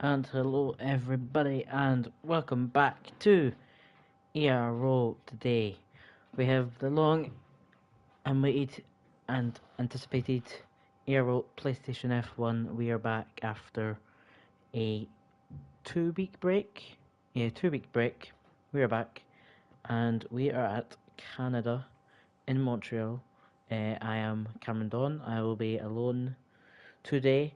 And hello everybody and welcome back to Ero. Today we have the long awaited and anticipated Ero PlayStation F1. We are back after a 2 week break. Yeah, 2 week break. We are back and we are at Canada in Montreal. I am Cameron Don. I will be alone today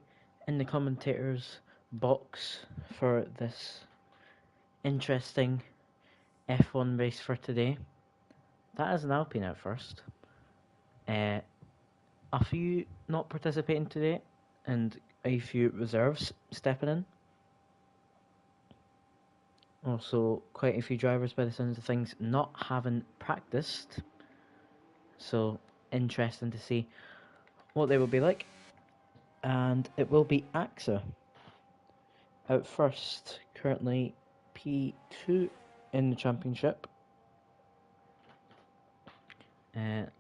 in the commentators box for this interesting F1 race for today. That is an Alpine at first. A few not participating today, and a few reserves stepping in. Also, quite a few drivers, by the sounds of things, not having practiced. So, interesting to see what they will be like. And it will be AXA out first, currently P2 in the championship.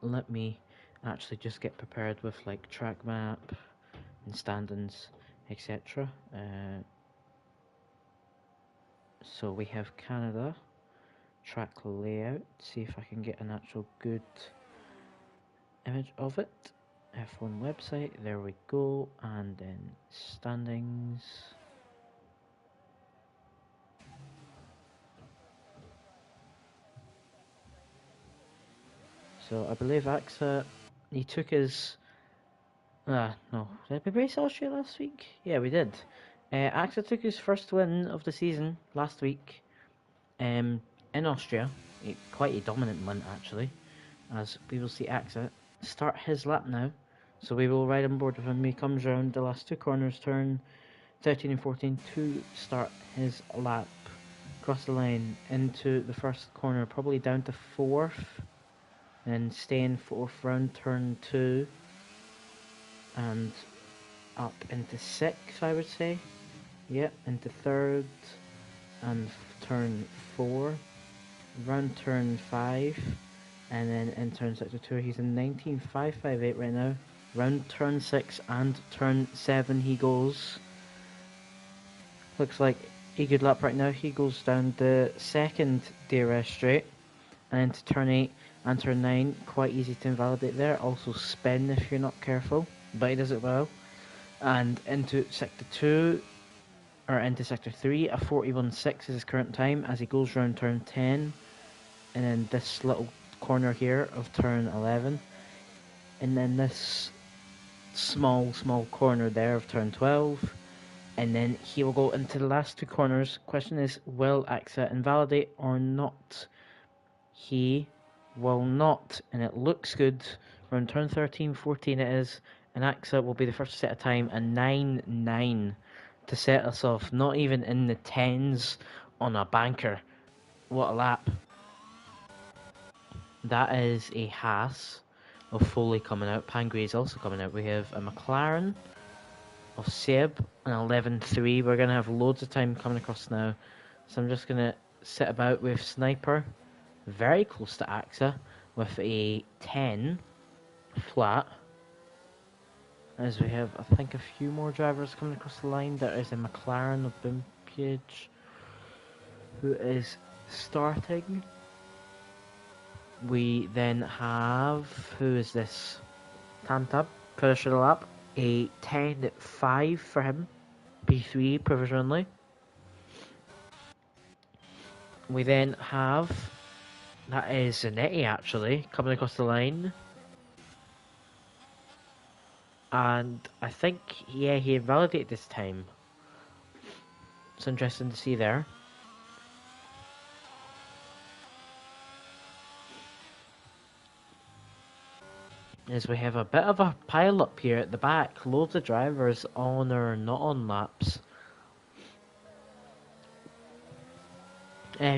Let me actually just get prepared with like track map and standings, etc. So we have Canada track layout. See if I can get an actual good image of it. F1 website. There we go. And then standings. So I believe AXA, he took his. No. Did we race Austria last week? Yeah, we did. AXA took his first win of the season last week in Austria. Quite a dominant one, actually. As we will see AXA start his lap now. So we will ride on board with him. He comes around the last two corners, turn 13 and 14, to start his lap. Cross the line into the first corner, probably down to fourth. And stay in fourth round, turn 2. And up into sixth, I would say. Yep, into third. And turn 4. Round turn 5. And then in turn sector 2, he's in 19.558 right now. Round turn 6 and turn 7 he goes. Looks like a good lap right now. He goes down the second DRS straight. And into turn 8 and turn 9. Quite easy to invalidate there. Also spin if you're not careful. But he does it well. And into sector 2. Or into sector 3. A 41.6 is his current time as he goes round turn 10. And then this little corner here of turn 11, and then this small corner there of turn 12, and then he will go into the last two corners. Question is, will AXA invalidate or not? He will not, and it looks good. Around turn 13, 14 it is, and AXA will be the first to set a time, a 9.9 to set us off, not even in the 10s on a banker. What a lap. That is a Haas of Foley coming out. Pangray is also coming out. We have a McLaren of Seb, an 11.3. We're going to have loads of time coming across now. So I'm just going to sit about with Sniper, very close to AXA, with a 10 flat. As we have, I think, a few more drivers coming across the line. There is a McLaren of Bimpage, who is starting. We then have, who is this? Tantab, finish the lap. A 10.5 for him. P3 provisionally. We then have, that is Zanetti actually, coming across the line. And I think, yeah, he invalidated this time. It's interesting to see there. As we have a bit of a pile up here at the back, loads of drivers on or not on laps.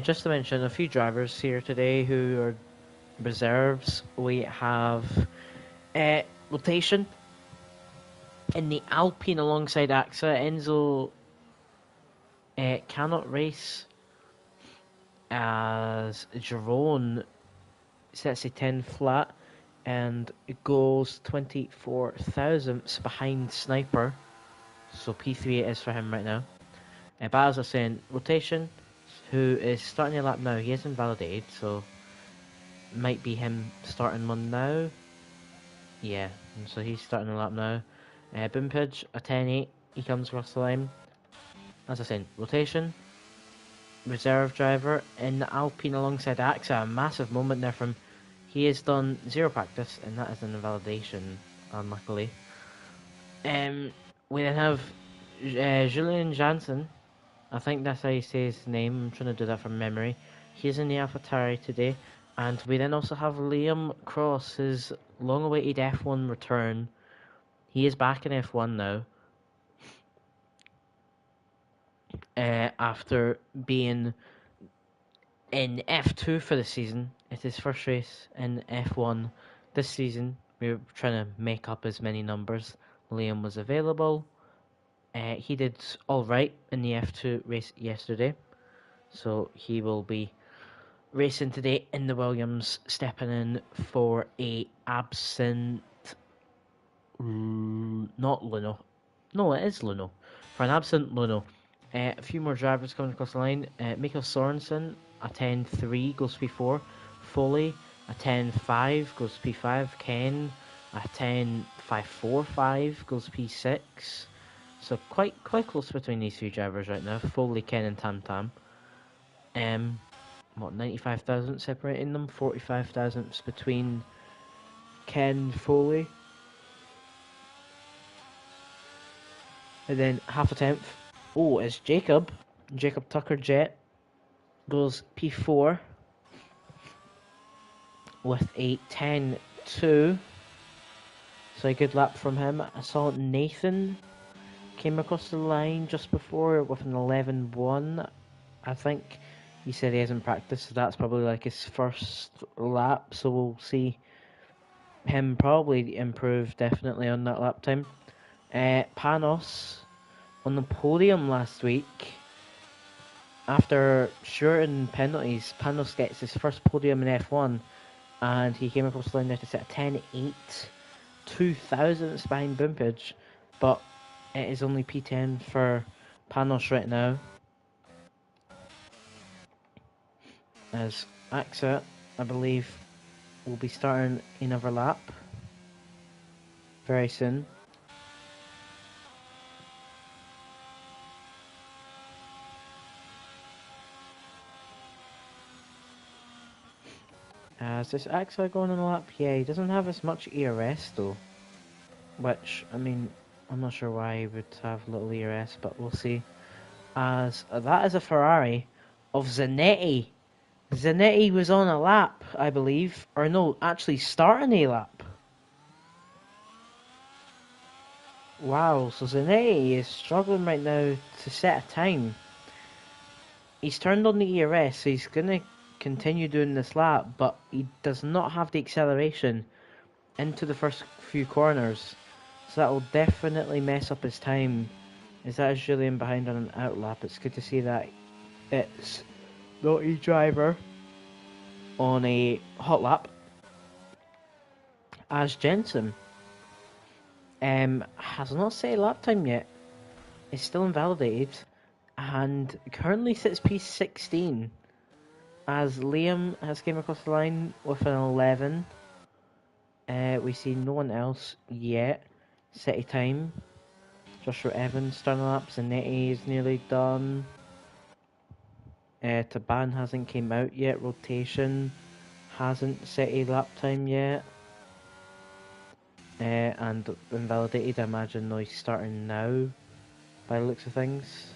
Just to mention a few drivers here today who are reserves. We have rotation in the Alpine alongside AXA. Enzo cannot race as Jerome sets a 10 flat and it goes 24 thousandths behind Sniper, so P3 it is for him right now. But as I was saying, rotation, who is starting the lap now, he is invalidated, so might be him starting one now. Yeah, and so he's starting the lap now. Bimpage, a 10.8, he comes across the line. As I said, rotation, reserve driver in the Alpine alongside AXA, a massive moment there from. He has done 0 practice, and that is an invalidation, unluckily. We then have Julian Janssen. I think that's how you say his name. I'm trying to do that from memory. He's in the AlphaTauri today. And we then also have Liam Cross, his long-awaited F1 return. He is back in F1 now. After being in F2 for the season. It's his first race in F1 this season. We were trying to make up as many numbers. Liam was available. He did alright in the F2 race yesterday. So he will be racing today in the Williams, stepping in for a absent... not Luno. No, it is Luno. For an absent Luno. A few more drivers coming across the line. Mikkel Sorensen, a 10.3, goes P4. Foley, a 10.5, goes P5. Ken, a 10.545, goes P6. So quite close between these three drivers right now. Foley, Ken, and Tam Tam. 95 thousandths separating them. 45 thousandths between Ken, Foley, and then half a tenth. Oh, it's Jacob Tucker Jet goes P4 with a 10.2. So a good lap from him. I saw Nathan came across the line just before with an 11.1. I think he said he hasn't practiced, so that's probably like his first lap. So we'll see him probably improve definitely on that lap time. Panos on the podium last week. After shorting penalties, Panos gets his first podium in F1, and he came across the line there to set a 10.8, 2 thousandths behind Bimpage, but it is only P10 for Panos right now, as AXA, I believe, will be starting another lap very soon. Is this AXA going on a lap? Yeah, he doesn't have as much ERS though, which, I mean, I'm not sure why he would have little ERS, but we'll see. As that is a Ferrari of Zanetti. Zanetti was on a lap, I believe, or no, actually starting a lap. Wow, so Zanetti is struggling right now to set a time. He's turned on the ERS, so he's going to continue doing this lap, but he does not have the acceleration into the first few corners, so that will definitely mess up his time. Is that Julian behind on an out lap? It's good to see that it's not a driver on a hot lap. As Jensen has not set a lap time yet. Is still invalidated and currently sits P16. As Liam has came across the line with an 11. We see no one else yet set a time. Joshua Evans starting laps, Zanetti is nearly done. Taban hasn't came out yet. Rotation hasn't set a lap time yet. And invalidated, I imagine, no, he's starting now by the looks of things.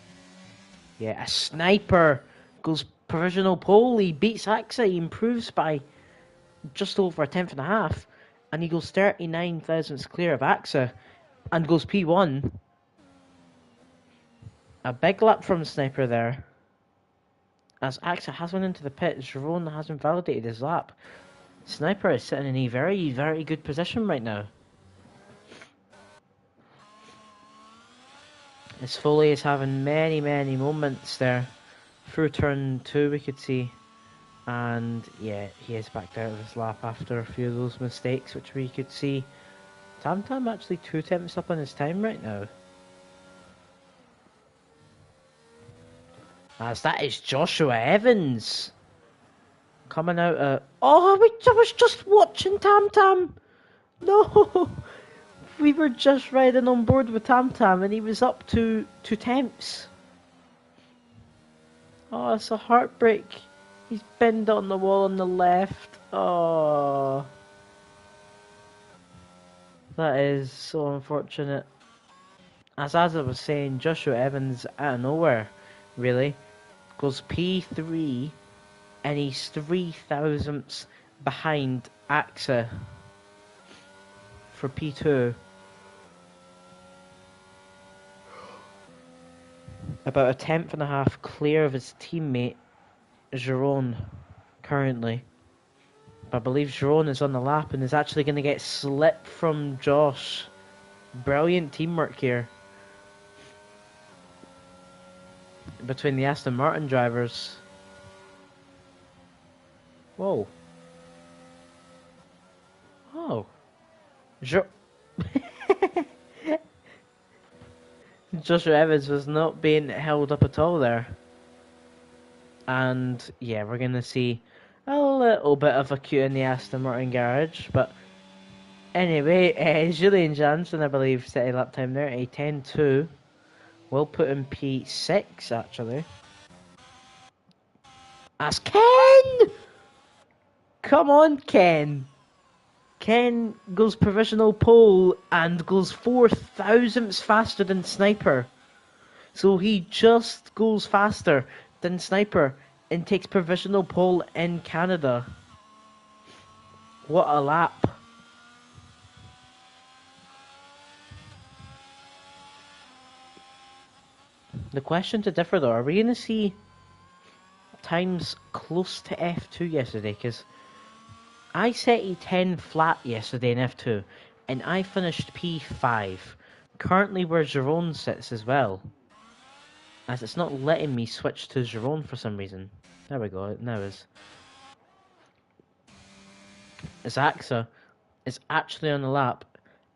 Yeah, a sniper goes provisional pole. He beats AXA. He improves by just over a tenth and a half, and he goes 39 thousandths clear of AXA and goes P1. A big lap from Sniper there. As AXA has went into the pit, Jerome has invalidated his lap. Sniper is sitting in a very, very good position right now. As Foley is having many, many moments there. Through turn 2 we could see. And yeah, he is backed out of his lap after a few of those mistakes, which we could see. Tam Tam actually 2 tenths up on his time right now. As that is Joshua Evans coming out of... Oh, I was just watching Tam Tam. No, we were just riding on board with Tam Tam and he was up to 2 tenths. Oh, it's a heartbreak. He's bent on the wall on the left. Oh, that is so unfortunate. As I was saying, Joshua Evans out of nowhere, really, goes P3 and he's 3 thousandths behind AXA for P2. About a tenth and a half clear of his teammate, Giron, currently. But I believe Giron is on the lap and is actually going to get slipped from Josh. Brilliant teamwork here between the Aston Martin drivers. Whoa. Oh. Joshua Evans was not being held up at all there. And yeah, we're going to see a little bit of a queue in the Aston Martin garage. But anyway, Julian Jansen, I believe, set a lap time there, a 10.2. We'll put in P6 actually. That's Ken! Come on, Ken! Ken goes provisional pole and goes 4 thousandths faster than Sniper. So he just goes faster than Sniper and takes provisional pole in Canada. What a lap. The question to differ though, are we going to see times close to F2 yesterday? Because I set a 10 flat yesterday in F2 and I finished P5. Currently where Giron sits as well. As it's not letting me switch to Giron for some reason. There we go, it now is. As AXA is actually on the lap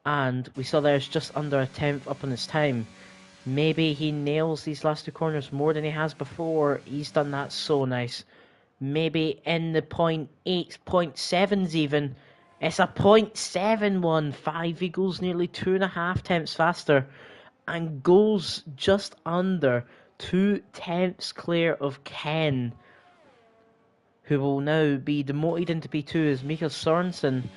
and we saw there's just under a tenth up on his time. Maybe he nails these last 2 corners more than he has before. He's done that so nice. Maybe in the 0.8s, 0.7s even. It's a 0.715. He goes nearly 2.5 tenths faster. And goes just under 2 tenths clear of Ken. Who will now be demoted into P2 as Mikael Sorensen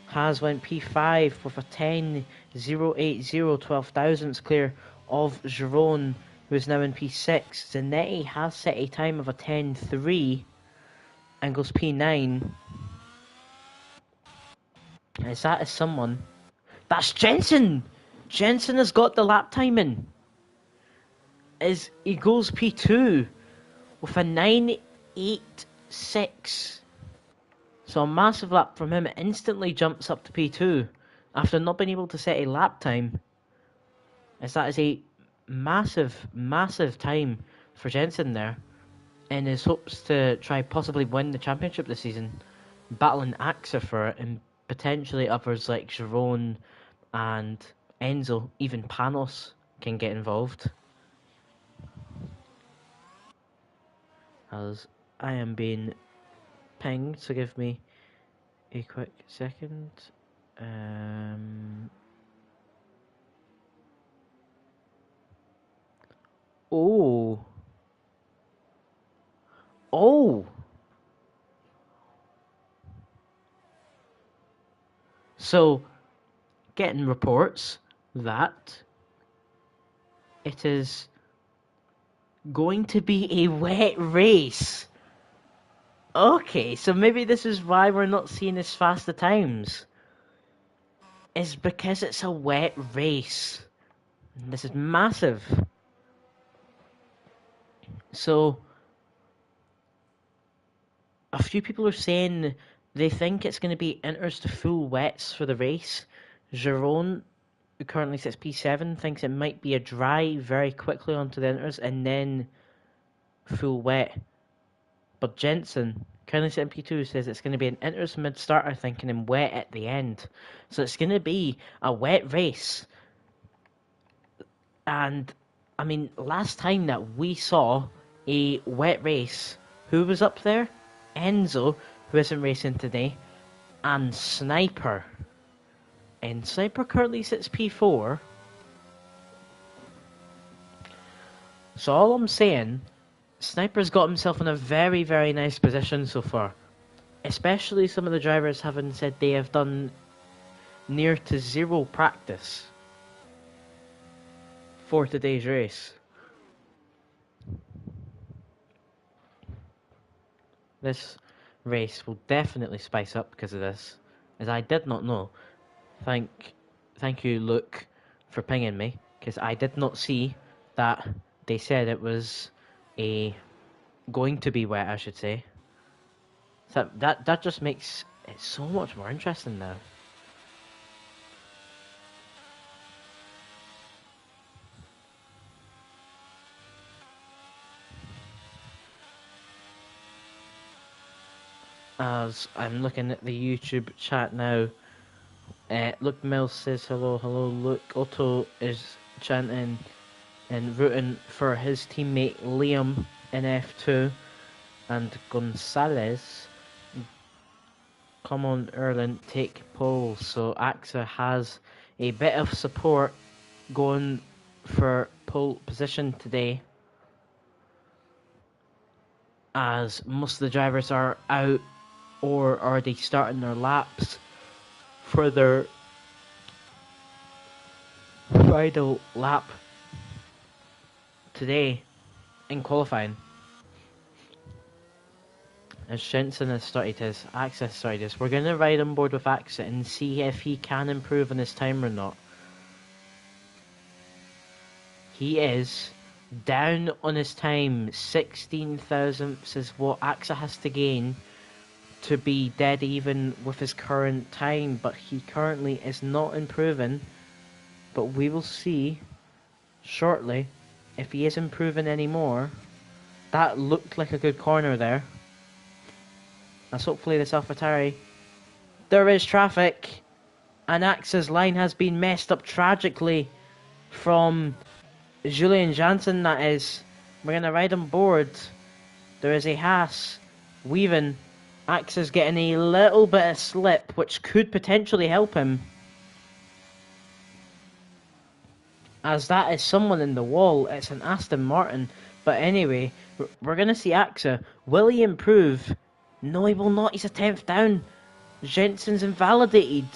has went P5 with a 10.080, 12 thousandths clear of Giron, who is now in P6. Zanetti has set a time of a 10.3 and goes P9. As that is someone. That's Jensen! Jensen has got the lap timing. As he goes P2 with a 9.86. So a massive lap from him, instantly jumps up to P2 after not being able to set a lap time. As that is a massive, massive time for Jensen there. In his hopes to try possibly win the championship this season. Battling AXA for it and potentially others like Giron and Enzo, even Panos can get involved. As I am being pinged, so give me a quick second. Oh. So, getting reports that it is going to be a wet race. Okay, so maybe this is why we're not seeing as fast the times. It's because it's a wet race. This is massive. So, a few people are saying they think it's going to be inters to full wets for the race. Giron, who currently sits P7, thinks it might be a dry very quickly onto the inters and then full wet. But Jensen, currently sitting P2, says it's going to be an inters mid-start, I think, and then wet at the end. So it's going to be a wet race. And, I mean, last time that we saw a wet race. Who was up there? Enzo, who isn't racing today, and Sniper. And Sniper currently sits P4. So all I'm saying, Sniper's got himself in a very, very nice position so far. Especially some of the drivers having said they have done near to zero practice for today's race. This race will definitely spice up because of this, as I did not know. Thank you, Luke, for pinging me, because I did not see that they said it was going to be wet, I should say. So that just makes it so much more interesting now. As I'm looking at the YouTube chat now, Luke Mills says hello, hello. Luke Otto is chanting and rooting for his teammate Liam in F2, and Gonzalez. Come on, Erlen, take pole. So AXA has a bit of support going for pole position today, as most of the drivers are out or already starting their laps for their final lap today in qualifying. As Jensen has started his, AXA has started his. We're going to ride on board with AXA and see if he can improve on his time or not. He is down on his time. 16 thousandths is what AXA has to gain to be dead even with his current time, but he currently is not improving. But we will see shortly if he is improving anymore. That looked like a good corner there. As hopefully this AlphaTauri. There is traffic, and AXA's line has been messed up tragically from Julian Janssen, that is. We're going to ride on board. There is a Haas weaving. AXA's getting a little bit of slip, which could potentially help him. As that is someone in the wall. It's an Aston Martin. But anyway, we're going to see AXA. Will he improve? No, he will not. He's a 10th down. Jensen's invalidated.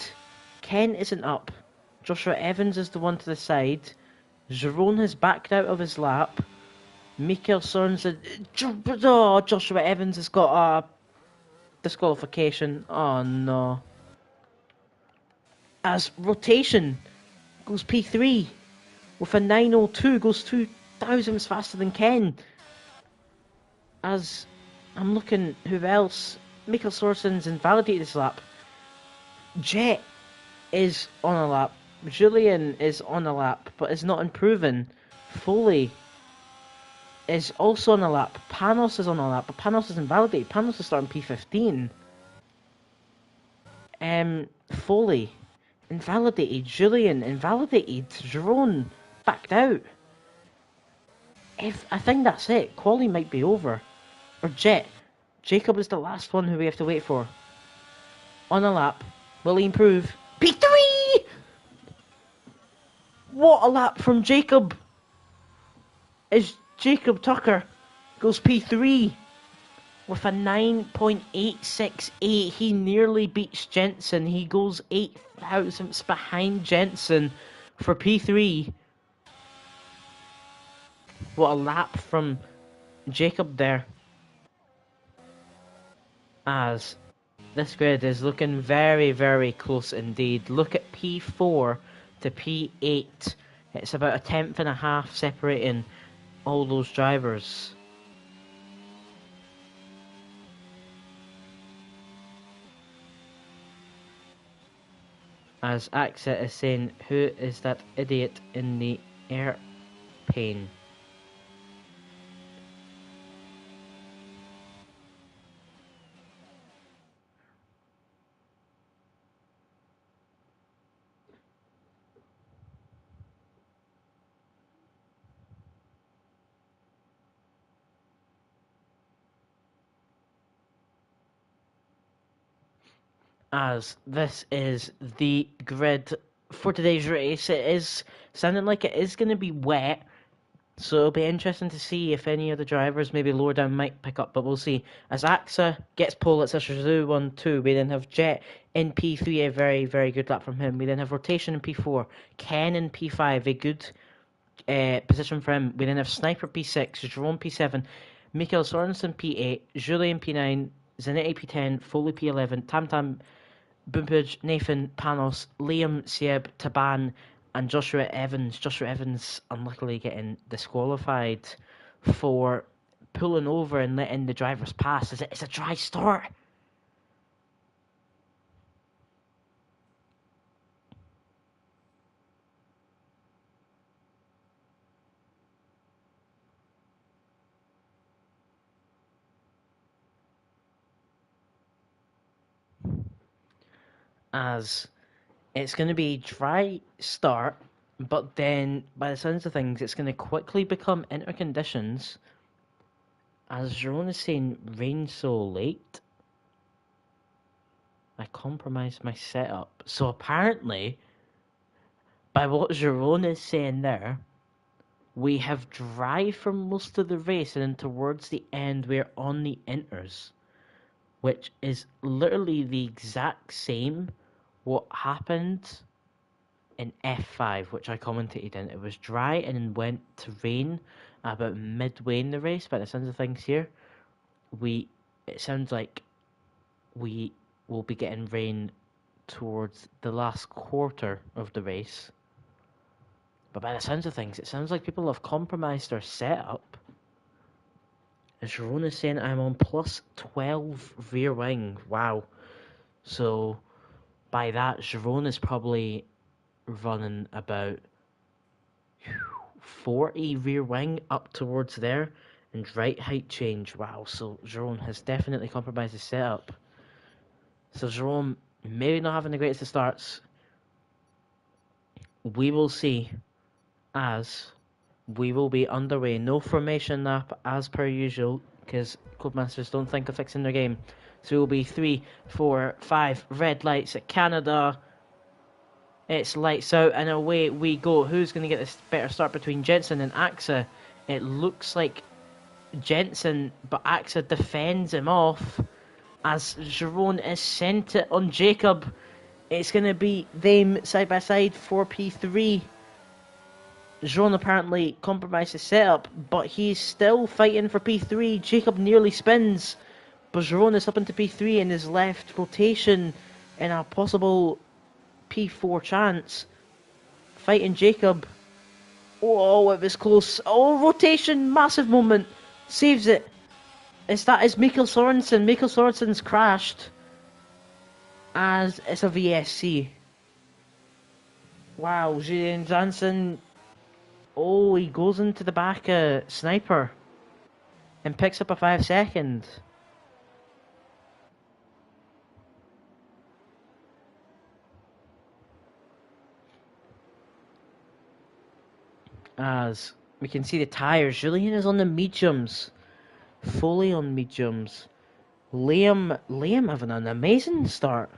Ken isn't up. Joshua Evans is the one to the side. Jerome has backed out of his lap. Mikael Sorensen. Oh, Joshua Evans has got a disqualification. Oh no. As rotation goes P3 with a 902, goes 2 thousandths faster than Ken. As I'm looking, who else? Mikael Sorensen's invalidated his lap. Jet is on a lap. Julian is on a lap, but is not improving. Foley is also on a lap. Panos is on a lap, but Panos is invalidated. Panos is starting P15. Foley invalidated. Julian invalidated. Jerome backed out. I think that's it. Quali might be over. Or Jet. Jacob is the last one who we have to wait for. On a lap. Will he improve? P3! What a lap from Jacob! As Jacob Tucker goes P3 with a 9.868. He nearly beats Jensen. He goes 8 thousandths behind Jensen for P3. What a lap from Jacob there. As this grid is looking very, very close indeed. Look at P4 to P8. It's about a tenth and a half separating all those drivers. As AXA is saying, who is that idiot in the airplane? as this is the grid for today's race. It is sounding like it is going to be wet, so it'll be interesting to see if any of the drivers maybe lower down might pick up, but we'll see. As AXA gets pole, it's a Shazoo 1-2. We then have Jet in P3, a very, very good lap from him. We then have Rotation in P4, Ken in P5, a good position for him. We then have Sniper P6, Jerome P7, Mikael Sorensen P8, Julian P9, Zanetti P10, Foley P11, Tam Bumpage, Nathan, Panos, Liam, Sieb, Taban, and Joshua Evans. Joshua Evans unluckily getting disqualified for pulling over and letting the drivers pass. It's a dry start. As it's going to be dry start, but then by the sounds of things, it's going to quickly become inter conditions. As Jerome is saying, rain so late, I compromised my setup. So apparently, by what Jerome is saying there, we have dry for most of the race, and then towards the end, we're on the inters, which is literally the exact same what happened in F5, which I commentated in. It was dry and then went to rain about midway in the race. By the sounds of things here, it sounds like we will be getting rain towards the last quarter of the race. But by the sounds of things, it sounds like people have compromised their setup. As Sharon is saying, I'm on plus 12 rear wing. Wow. So by that, Sharon is probably running about 40 rear wing up towards there and right height change. Wow. So Jerome has definitely compromised his setup. So Jerome maybe not having the greatest of starts. We will see as we will be underway. No formation lap as per usual because Clubmasters don't think of fixing their game. So it will be 3, 4, 5 red lights at Canada. It's lights out and away we go. Who's going to get this better start between Jensen and AXA? It looks like Jensen, but AXA defends him off as Jerome is sent it on Jacob. It's going to be them side by side for P3. Jerome apparently compromised his setup, but he's still fighting for P3. Jacob nearly spins, but Jerome is up into P3 in his left rotation in a possible P4 chance. Fighting Jacob. Oh, it was close. Oh, rotation, massive moment. Saves it. That is Mikael Sorensen. Mikael Sorensen's crashed as it's a VSC. Wow, Julian Janssen. Oh, he goes into the back Sniper and picks up a 5 second. As we can see the tyres, Julian is on the mediums. Fully on mediums. Liam having an amazing start.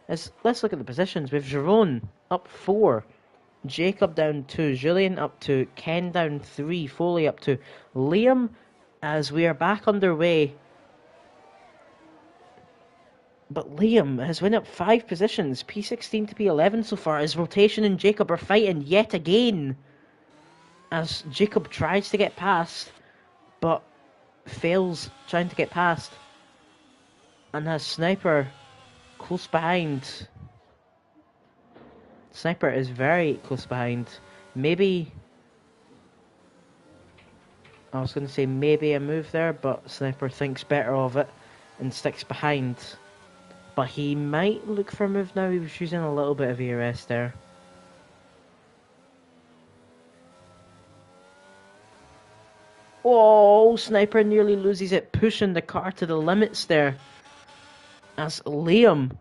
Let's look at the positions. We have Jerome up 4. Jacob down 2, Julian up 2, Ken down 3, Foley up 2, Liam, as we are back underway. But Liam has went up 5 positions, P16 to P11 so far, as Rotation and Jacob are fighting yet again. As Jacob tries to get past, but fails trying to get past. And has Sniper close behind. Sniper is very close behind. Maybe... I was going to say maybe a move there, but Sniper thinks better of it and sticks behind. But he might look for a move now. He was using a little bit of ERS there. Oh, Sniper nearly loses it, pushing the car to the limits there. As Liam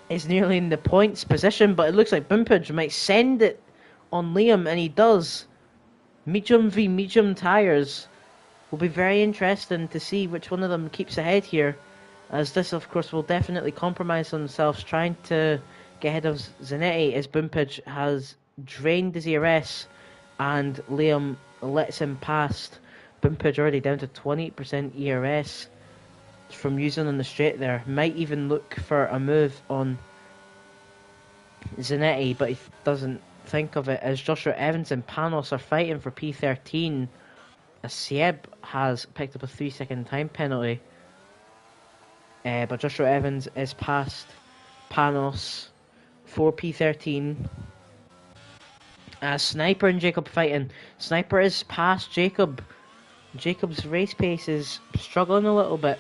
is nearly in the points position, but it looks like Bumpage might send it on Liam, and he does. Medium v medium tyres will be very interesting to see which one of them keeps ahead here. as this of course will definitely compromise themselves trying to get ahead of Zanetti as Bumpage has drained his ERS and Liam lets him past. Bumpage already down to 20% ERS from using on the straight there. Might even look for a move on Zanetti, but he doesn't think of it as Joshua Evans and Panos are fighting for P13 as Sieb has picked up a 3-second time penalty. But Joshua Evans is past Panos for P13. Sniper and Jacob fighting. Sniper is past Jacob. Jacob's race pace is struggling a little bit.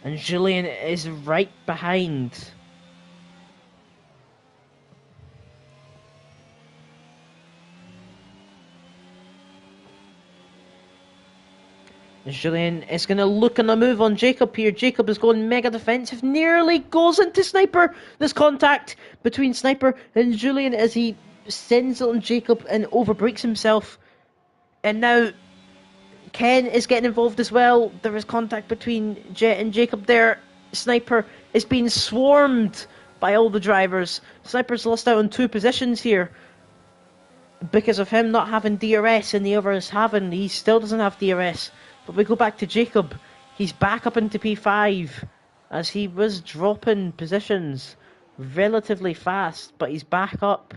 And Julian is right behind. Julian is going to look on a move on Jacob here. Jacob is going mega defensive, nearly goes into Sniper. There's contact between Sniper and Julian as he sends it on Jacob and overbreaks himself. And now Ken is getting involved as well. There is contact between Jet and Jacob there. Sniper is being swarmed by all the drivers. Sniper's lost out on 2 positions here because of him not having DRS and the others having. He still doesn't have DRS. But we go back to Jacob. He's back up into P5 as he was dropping positions relatively fast, but he's back up.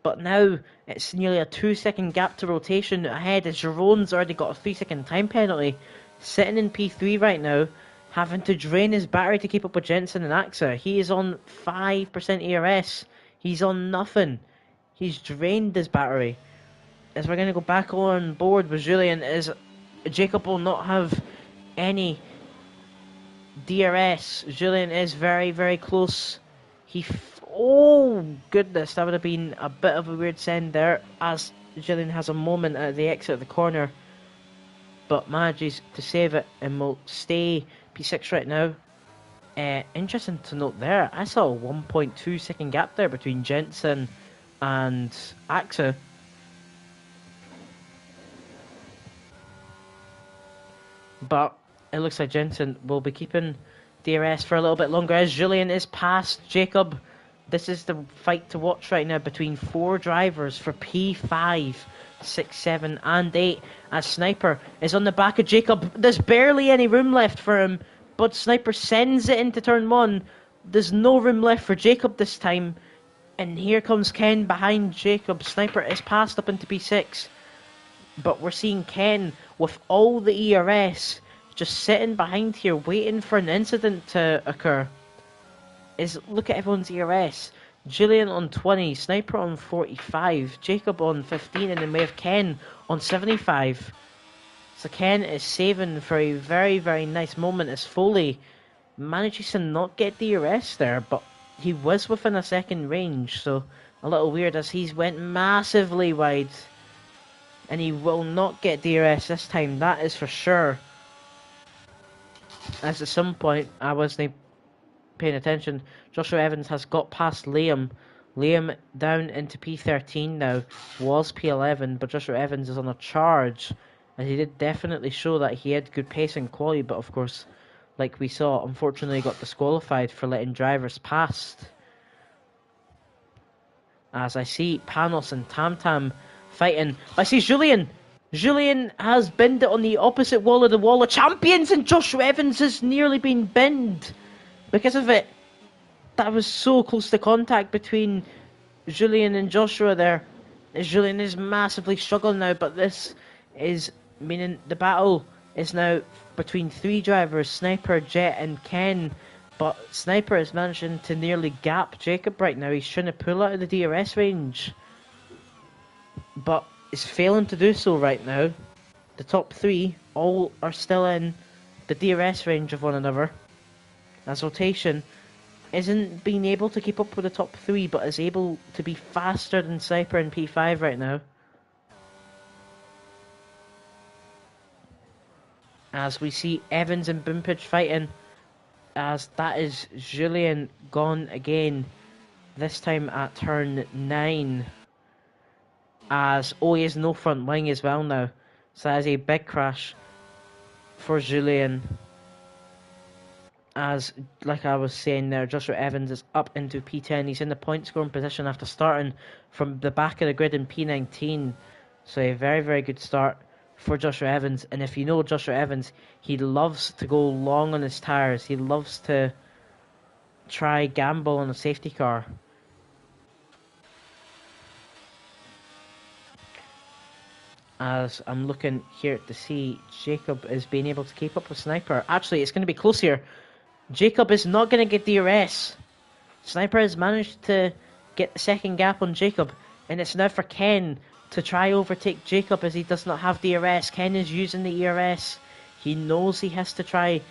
But now it's nearly a 2-second gap to rotation ahead as Jerome's already got a 3-second time penalty. Sitting in P3 right now, having to drain his battery to keep up with Jensen and AXA. He is on 5% ERS. He's on nothing. He's drained his battery. As we're going to go back on board with Julian, is Jacob will not have any DRS. Julian is very, very close. Oh goodness, that would have been a bit of a weird send there as Julian has a moment at the exit of the corner, but manages to save it and will stay P6 right now. Interesting to note there, I saw a 1.2 second gap there between Jensen and AXA. But it looks like Jensen will be keeping DRS for a little bit longer as Julian is past Jacob. This is the fight to watch right now between 4 drivers for P5, 6, 7 and 8 as Sniper is on the back of Jacob. There's barely any room left for him, but Sniper sends it into turn 1. There's no room left for Jacob this time, and here comes Ken behind Jacob. Sniper is passed up into P6. But we're seeing Ken with all the ERS just sitting behind here waiting for an incident to occur. Look at everyone's ERS. Julian on 20, Sniper on 45, Jacob on 15, and then we have Ken on 75. So Ken is saving for a very, very nice moment as Foley manages to not get DRS there, but he was within a second range, so a little weird as he's went massively wide. And he will not get DRS this time, that is for sure. As at some point, I wasn't paying attention, Joshua Evans has got past Liam. Liam down into P13 now, was P11, but Joshua Evans is on a charge. And he did definitely show that he had good pace and quality, but of course, like we saw, unfortunately got disqualified for letting drivers past. As I see Panos and Tam fighting. I see Julian. Julian has binned it on the opposite wall of the Wall of Champions, and Joshua Evans has nearly been binned because of it. That was so close to contact between Julian and Joshua there. Julian is massively struggling now, but this is meaning the battle is now between 3 drivers, Sniper, Jet and Ken. But Sniper is managing to nearly gap Jacob right now. He's trying to pull out of the DRS range, but is failing to do so right now. The top 3 all are still in the DRS range of one another, as rotation isn't being able to keep up with the top 3, but is able to be faster than Sniper in P5 right now. As we see Evans and Bumpage fighting, as that is Julian gone again, this time at turn 9. As he has no front wing as well now, so that is a big crash. for Julian. As, like I was saying there, Joshua Evans is up into P10. He's in the point scoring position after starting from the back of the grid in P19. So a very, very good start for Joshua Evans. And if you know Joshua Evans, he loves to go long on his tyres. He loves to try gamble on a safety car. As I'm looking here to see, Jacob is being able to keep up with Sniper. Actually, it's going to be close here. Jacob is not going to get DRS. Sniper has managed to get the second gap on Jacob, and it's now for Ken to try overtake Jacob as he does not have DRS. Ken is using the ERS. He knows he has to try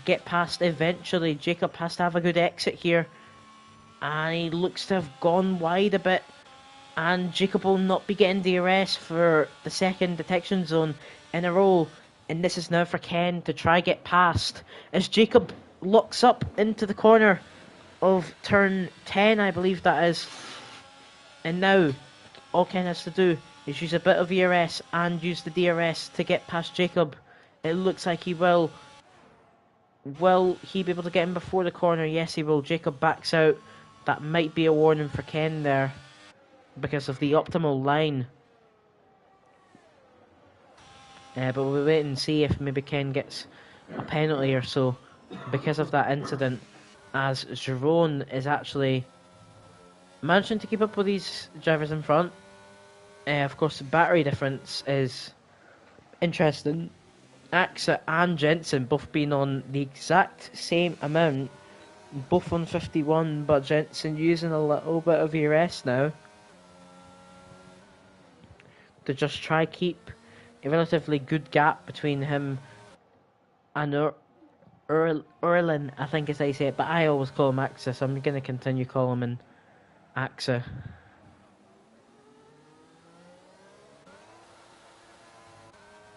get past eventually. Jacob has to have a good exit here, and he looks to have gone wide a bit, and Jacob will not be getting DRS for the second detection zone in a row. And this is now for Ken to try get past as Jacob locks up into the corner of turn 10, I believe that is. And now all Ken has to do is use a bit of ERS and use the DRS to get past Jacob. It looks like he will. Will he be able to get him before the corner? Yes, he will. Jacob backs out. That might be a warning for Ken there because of the optimal line. But we'll wait and see if maybe Ken gets a penalty or so because of that incident, as Jerome is actually managing to keep up with these drivers in front. Of course, the battery difference is interesting. Axa and Jensen both being on the exact same amount, both on 51, but Jensen using a little bit of ERS now to just try keep a relatively good gap between him and Erlin, I think is how you say it, but I always call him Axa, so I'm going to continue calling him Axa.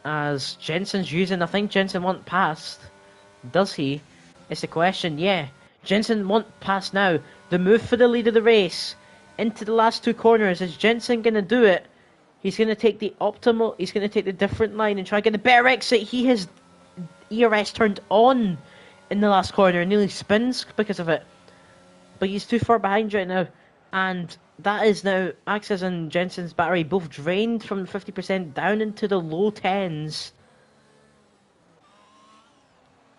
As Jensen's using, I think Jensen won't pass. Does he? It's a question. Yeah, Jensen won't pass now. The move for the lead of the race into the last two corners. Is Jensen going to do it? He's going to take the optimal, he's going to take the different line and try to get the better exit. He has ERS turned on in the last corner and nearly spins because of it. But he's too far behind right now. And that is now Axe's and Jensen's battery both drained from 50% down into the low 10s.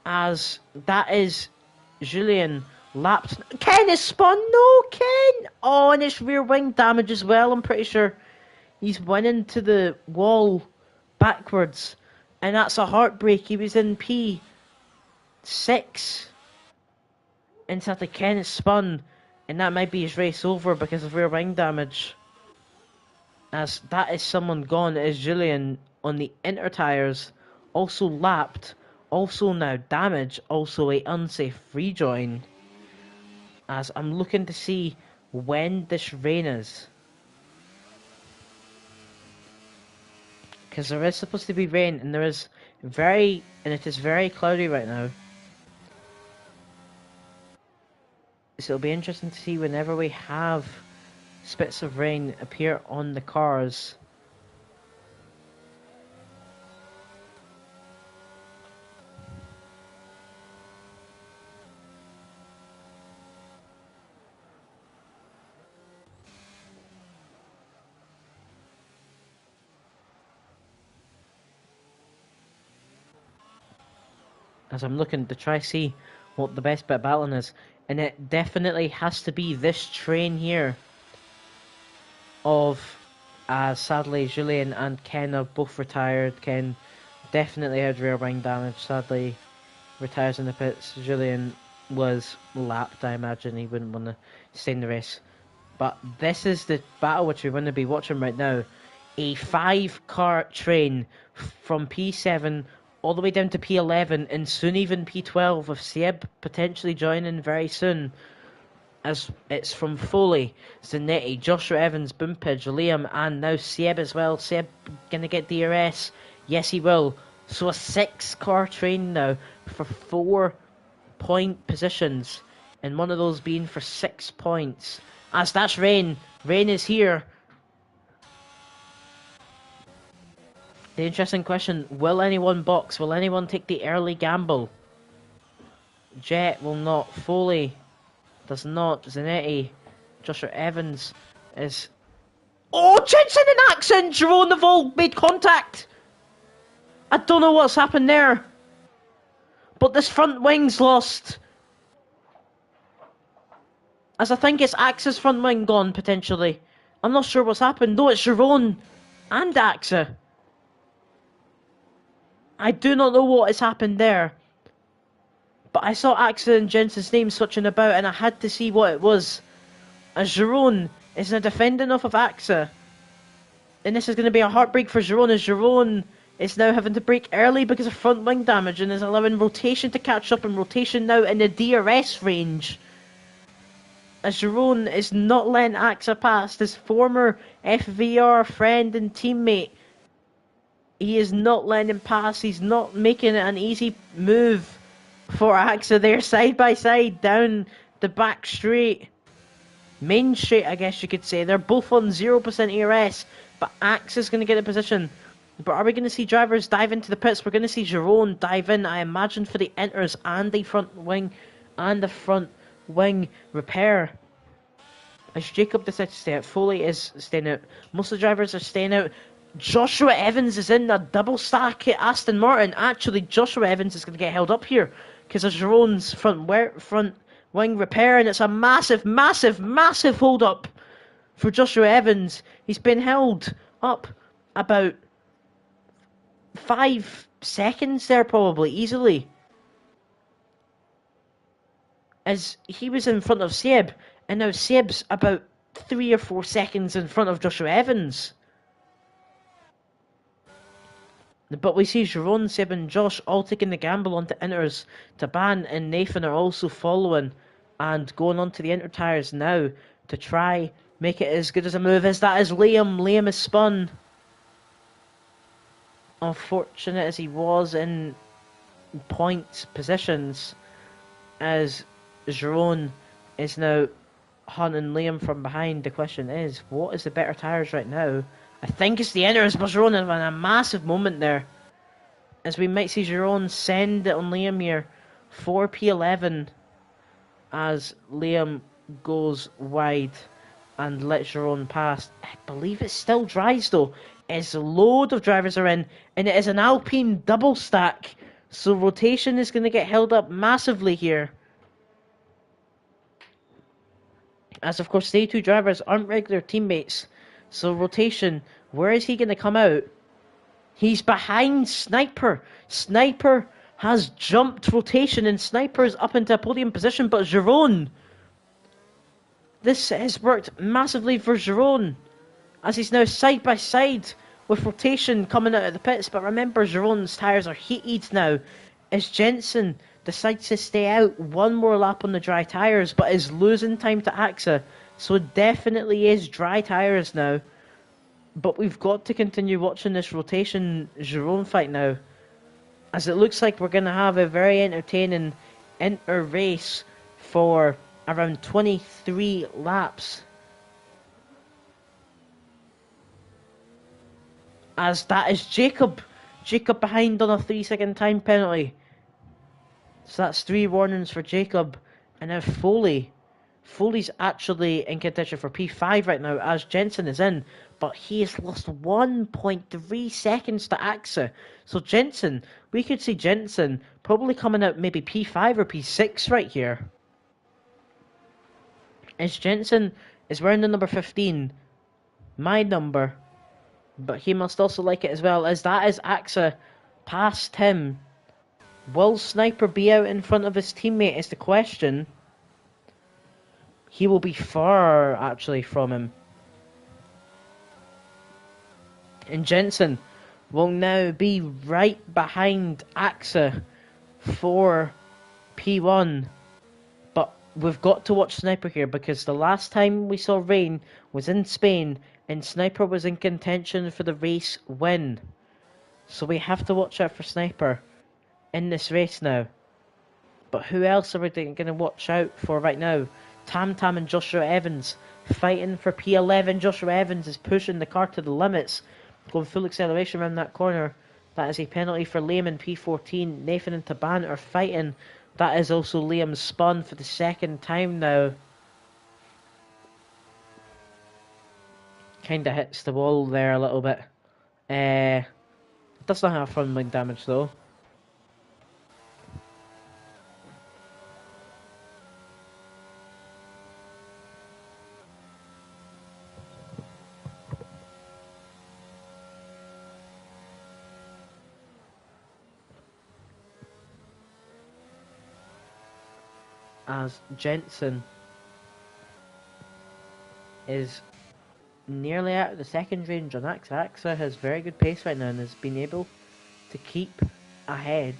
As that is Julian lapped. Ken is spun! No, Ken! Oh, and it's rear wing damage as well, I'm pretty sure. He's went into the wall backwards. And that's a heartbreak. He was in P6. And sadly Ken is spun. And that might be his race over because of rear wing damage. As that is someone gone. It is Julian on the inner tyres. Also lapped. Also now damaged. Also a unsafe rejoin. As I'm looking to see when this rain is. Because there is supposed to be rain, and it is very cloudy right now. So it'll be interesting to see whenever we have spits of rain appear on the cars. As I'm looking to try see what the best bit of battling is. And it definitely has to be this train here of, sadly, Julian and Ken have both retired. Ken definitely had rear wing damage, sadly retires in the pits. Julian was lapped, I imagine he wouldn't want to stay in the race. But this is the battle which we're going to be watching right now. A 5-car train from P7 all the way down to P11 and soon even P12 with Seb potentially joining very soon. As it's from Foley, Zanetti, Joshua Evans, Boompage, Liam and now Seb as well. Seb gonna get DRS? Yes he will. So a 6-car train now for 4-point positions and one of those being for 6 points. As that's rain. Rain is here. The interesting question, will anyone box? Will anyone take the early gamble? Jet will not. Foley does not. Zanetti. Joshua Evans is... Oh, Jensen and Axon! Jerome Neville made contact! I don't know what's happened there. But this front wing's lost. As I think it's Axa's front wing gone, potentially. I'm not sure what's happened. No, it's Jerome and Axa. I do not know what has happened there. But I saw Axa and Jensen's name switching about, and I had to see what it was. As Jerome is now defending off of Axa. And this is going to be a heartbreak for Jerome, as Jerome is now having to break early because of front wing damage and is allowing rotation to catch up, and rotation now in the DRS range. As Jerome is not letting Axa past his former FVR friend and teammate. He is not letting him pass. He's not making it an easy move for Axa. They're side by side down the back straight. Main straight, I guess you could say. They're both on 0% ERS, but Axa's going to get a position. But are we going to see drivers dive into the pits? We're going to see Jerome dive in, I imagine, for the enters and the front wing repair. As Jacob decides to stay out, Foley is staying out. Most of the drivers are staying out. Joshua Evans is in a double stack at Aston Martin. Actually, Joshua Evans is going to get held up here because of Jerome's front wing repair, and it's a massive, massive, massive hold up for Joshua Evans. He's been held up about 5 seconds there, probably, easily. As he was in front of Seb, and now Seb's about 3 or 4 seconds in front of Joshua Evans. But we see Jerome, Seb and Josh all taking the gamble onto inters. Taban and Nathan are also following and going onto the inter tyres now to try make it as good as a move as that is Liam. Liam is spun. Unfortunate as he was in point positions, as Jerome is now hunting Liam from behind. The question is, what is the better tyres right now? I think it's the inters, but Jerome having a massive moment there. As we might see Jerome send it on Liam here. 4P11 as Liam goes wide and lets Jerome pass. I believe it's still dries though. As a load of drivers are in, and it is an Alpine double stack. So rotation is going to get held up massively here. As of course, the two drivers aren't regular teammates. So rotation, where is he going to come out? He's behind Sniper. Sniper has jumped rotation, and Sniper's up into a podium position, but Jerome, this has worked massively for Jerome, as he's now side by side with rotation coming out of the pits. But remember, Jerome's tyres are heated now, as Jensen decides to stay out one more lap on the dry tyres, but is losing time to Axa. So it definitely is dry tyres now. But we've got to continue watching this rotation Jerome fight now, as it looks like we're going to have a very entertaining inter race for around 23 laps. As that is Jacob. Jacob behind on a 3-second time penalty. So that's 3 warnings for Jacob. And now Foley. Foley's actually in contention for P5 right now, as Jensen is in. But he has lost 1.3 seconds to Axa. So Jensen, we could see Jensen probably coming out maybe P5 or P6 right here. As Jensen is wearing the number 15, my number. But he must also like it as well, as that is Axa past him. Will Sniper be out in front of his teammate is the question. He will be far actually from him. And Jensen will now be right behind Axa for P1. But we've got to watch Sniper here, because the last time we saw rain was in Spain, and Sniper was in contention for the race win. So we have to watch out for Sniper in this race now. But who else are we going to watch out for right now? Tam Tam and Joshua Evans fighting for P11. Joshua Evans is pushing the car to the limits. going full acceleration around that corner. That is a penalty for Liam in P14. Nathan and Taban are fighting. That is also Liam's spun for the second time now. Kind of hits the wall there a little bit. Does not have front wing damage though. As Jensen is nearly out of the second range on Axa. Axa has very good pace right now and has been able to keep ahead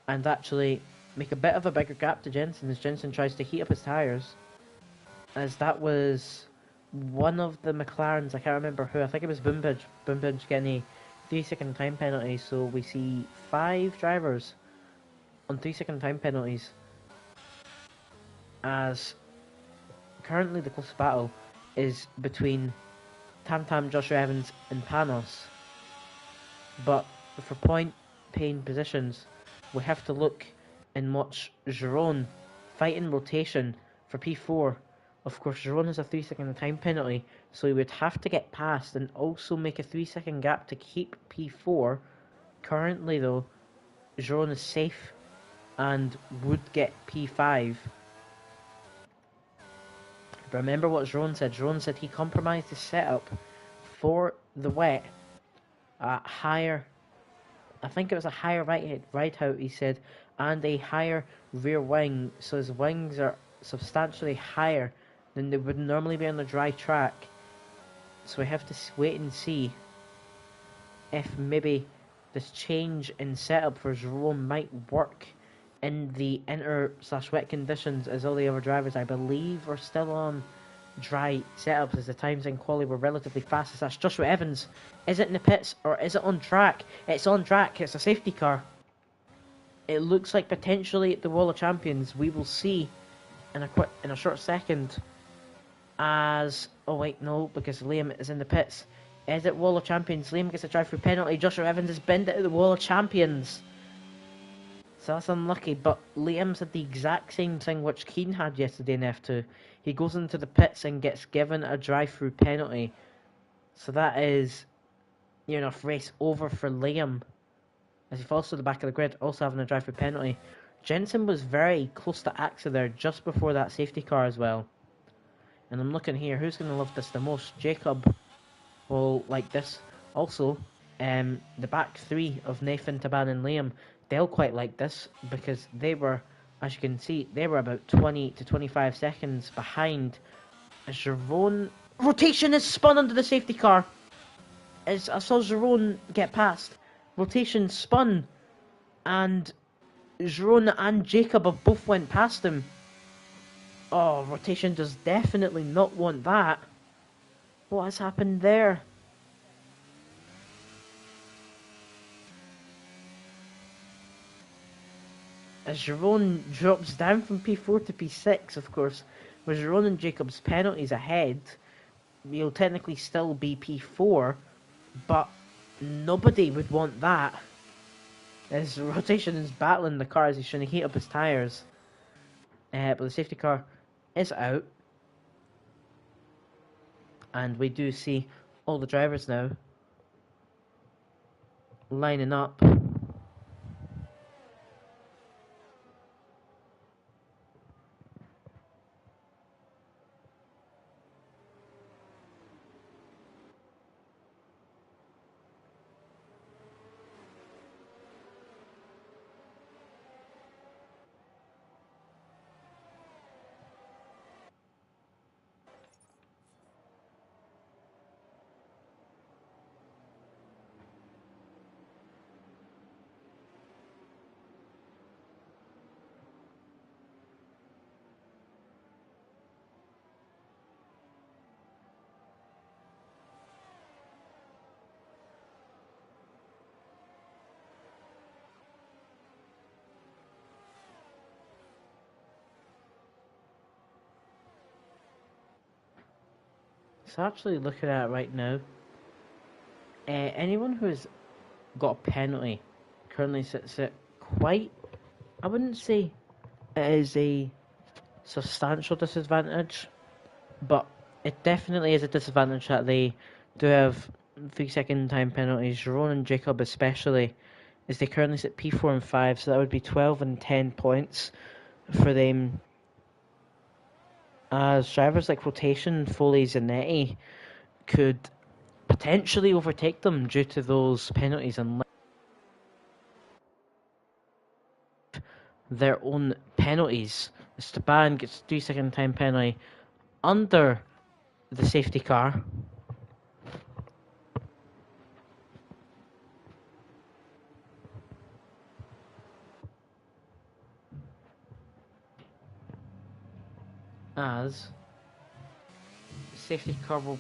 and actually make a bit of a bigger gap to Jensen as Jensen tries to heat up his tyres. As that was one of the McLarens, I can't remember who, I think it was Boombridge. Boombridge getting a 3-second time penalty, so we see 5 drivers on 3-second time penalties. As currently the closest battle is between Tam Tam, Joshua Evans and Panos. But for point paying positions, we have to look and watch Giron fight in rotation for P4. Of course, Giron has a 3-second time penalty, so he would have to get past and also make a 3-second gap to keep P4. Currently, though, Giron is safe and would get P5. But remember what Giron said. Giron said he compromised his setup for the wet at higher, I think it was a higher right out, he said, and a higher rear wing, so his wings are substantially higher than they would normally be on the dry track. So we have to wait and see if maybe this change in setup for Jerome might work in the inter/wet conditions, as all the other drivers, I believe, are still on dry setups, as the times in quali were relatively fast. As that's Joshua Evans. Is it in the pits or is it on track? It's on track. It's a safety car. It looks like potentially at the Wall of Champions. We will see in a short second. As oh wait, no, because Liam is in the pits. Is it Wall of Champions? Liam gets a drive-through penalty. Joshua Evans has binned it at the Wall of Champions. So that's unlucky, but Liam's had the exact same thing which Keane had yesterday in F2. He goes into the pits and gets given a drive-through penalty. So that is near enough race over for Liam, as he falls to the back of the grid, also having a drive-through penalty. Jensen was very close to Axa there just before that safety car as well. And I'm looking here, who's going to love this the most? Jacob will like this. Also, the back three of Nathan, Taban and Liam, they'll quite like this because they were, as you can see, they were about 20 to 25 seconds behind. Jerome rotation is spun under the safety car. As I saw Jerome get past, rotation spun, and Jerome and Jacob have both went past him. Oh, rotation does definitely not want that. What has happened there? As Jerome drops down from P4 to P6, of course, with Jerome and Jacob's penalties ahead, he'll technically still be P4, but nobody would want that. As rotation is battling the car as he's trying to heat up his tyres. But the safety car is out. And we do see all the drivers now lining up. So actually looking at it right now, Anyone who's got a penalty currently sits at quite, I wouldn't say it is a substantial disadvantage, but it definitely is a disadvantage that they do have 3 second time penalties. Jerome and Jacob especially, as they currently sit P4 and 5, so that would be 12 and 10 points for them. As drivers like Rotation, Foley, Zanetti could potentially overtake them due to those penalties and their own penalties. Esteban gets 3 second time penalty under the safety car. As the safety car will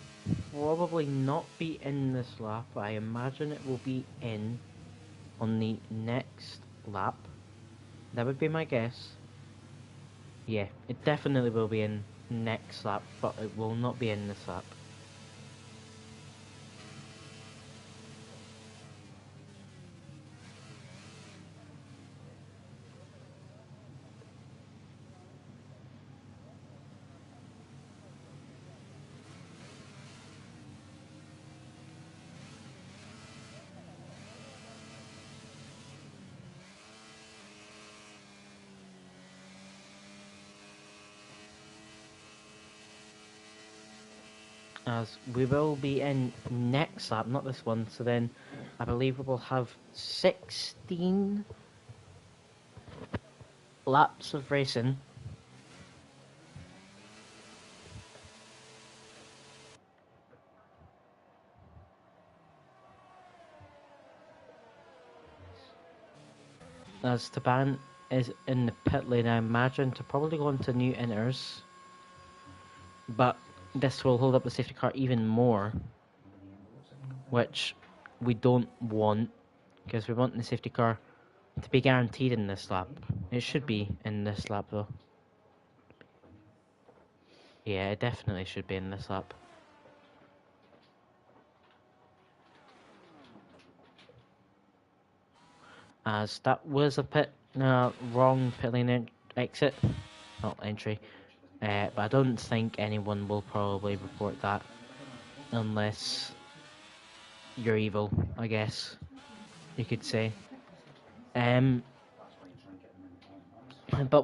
probably not be in this lap. I imagine it will be in on the next lap. That would be my guess. Yeah, it definitely will be in next lap, but it will not be in this lap. As we will be in next lap, not this one, so then I believe we will have 16 laps of racing. As Taban is in the pit lane, I imagine, to probably go into new inners, but this will hold up the safety car even more, which we don't want, because we want the safety car to be guaranteed in this lap. It should be in this lap though. Yeah, it definitely should be in this lap. As that was a wrong pit lane exit, not entry. But I don't think anyone will probably report that unless you're evil, I guess you could say. But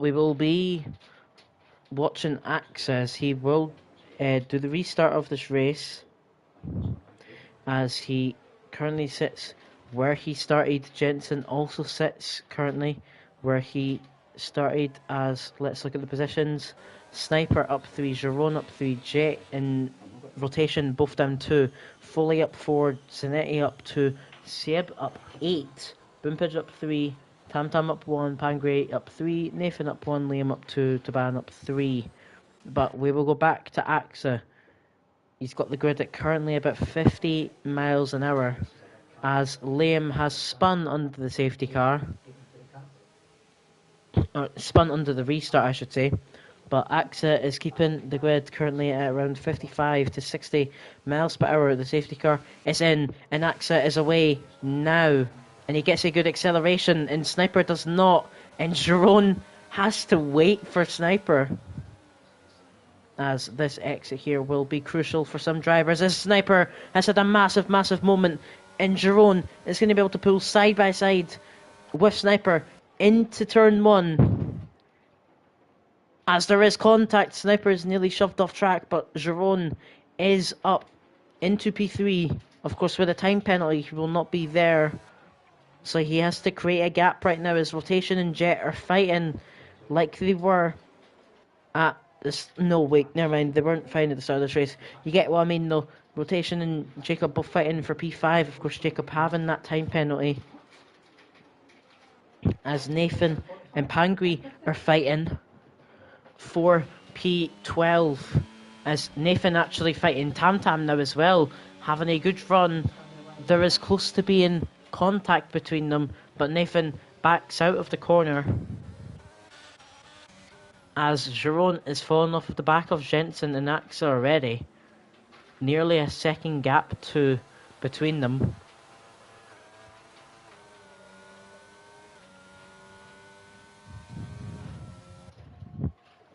we will be watching Access. He will do the restart of this race as he currently sits where he started. Jensen also sits currently where he started. As let's look at the positions. Sniper up 3, Giron up 3, Jet in Rotation both down 2, Foley up 4, Zanetti up 2, Seb up 8, Boompage up 3, Tam Tam up 1, Pangray up 3, Nathan up 1, Liam up 2, Taban up 3. But we will go back to AXA. He's got the grid at currently about 50 miles an hour as Liam has spun under the safety car. Or spun under the restart, I should say. But AXA is keeping the grid currently at around 55 to 60 miles per hour. The safety car is in, and AXA is away now. And he gets a good acceleration, and Sniper does not. And Jerome has to wait for Sniper. As this exit here will be crucial for some drivers. As Sniper has had a massive moment. And Jerome is going to be able to pull side by side with Sniper into turn 1. As there is contact, Sniper is nearly shoved off track, but Jerome is up into P3. Of course, with a time penalty, he will not be there. So he has to create a gap right now as Rotation and Jet are fighting like they were at this. No, wait, never mind. They weren't fighting at the start of this race. You get what I mean, though. Rotation and Jacob both fighting for P5. Of course, Jacob having that time penalty. As Nathan and Pangui are fighting for P12. As Nathan actually fighting Tam Tam now as well, having a good run. There is close to being contact between them, but Nathan backs out of the corner. As Jerome is falling off the back of Jensen and Axa already. Nearly a second gap to between them.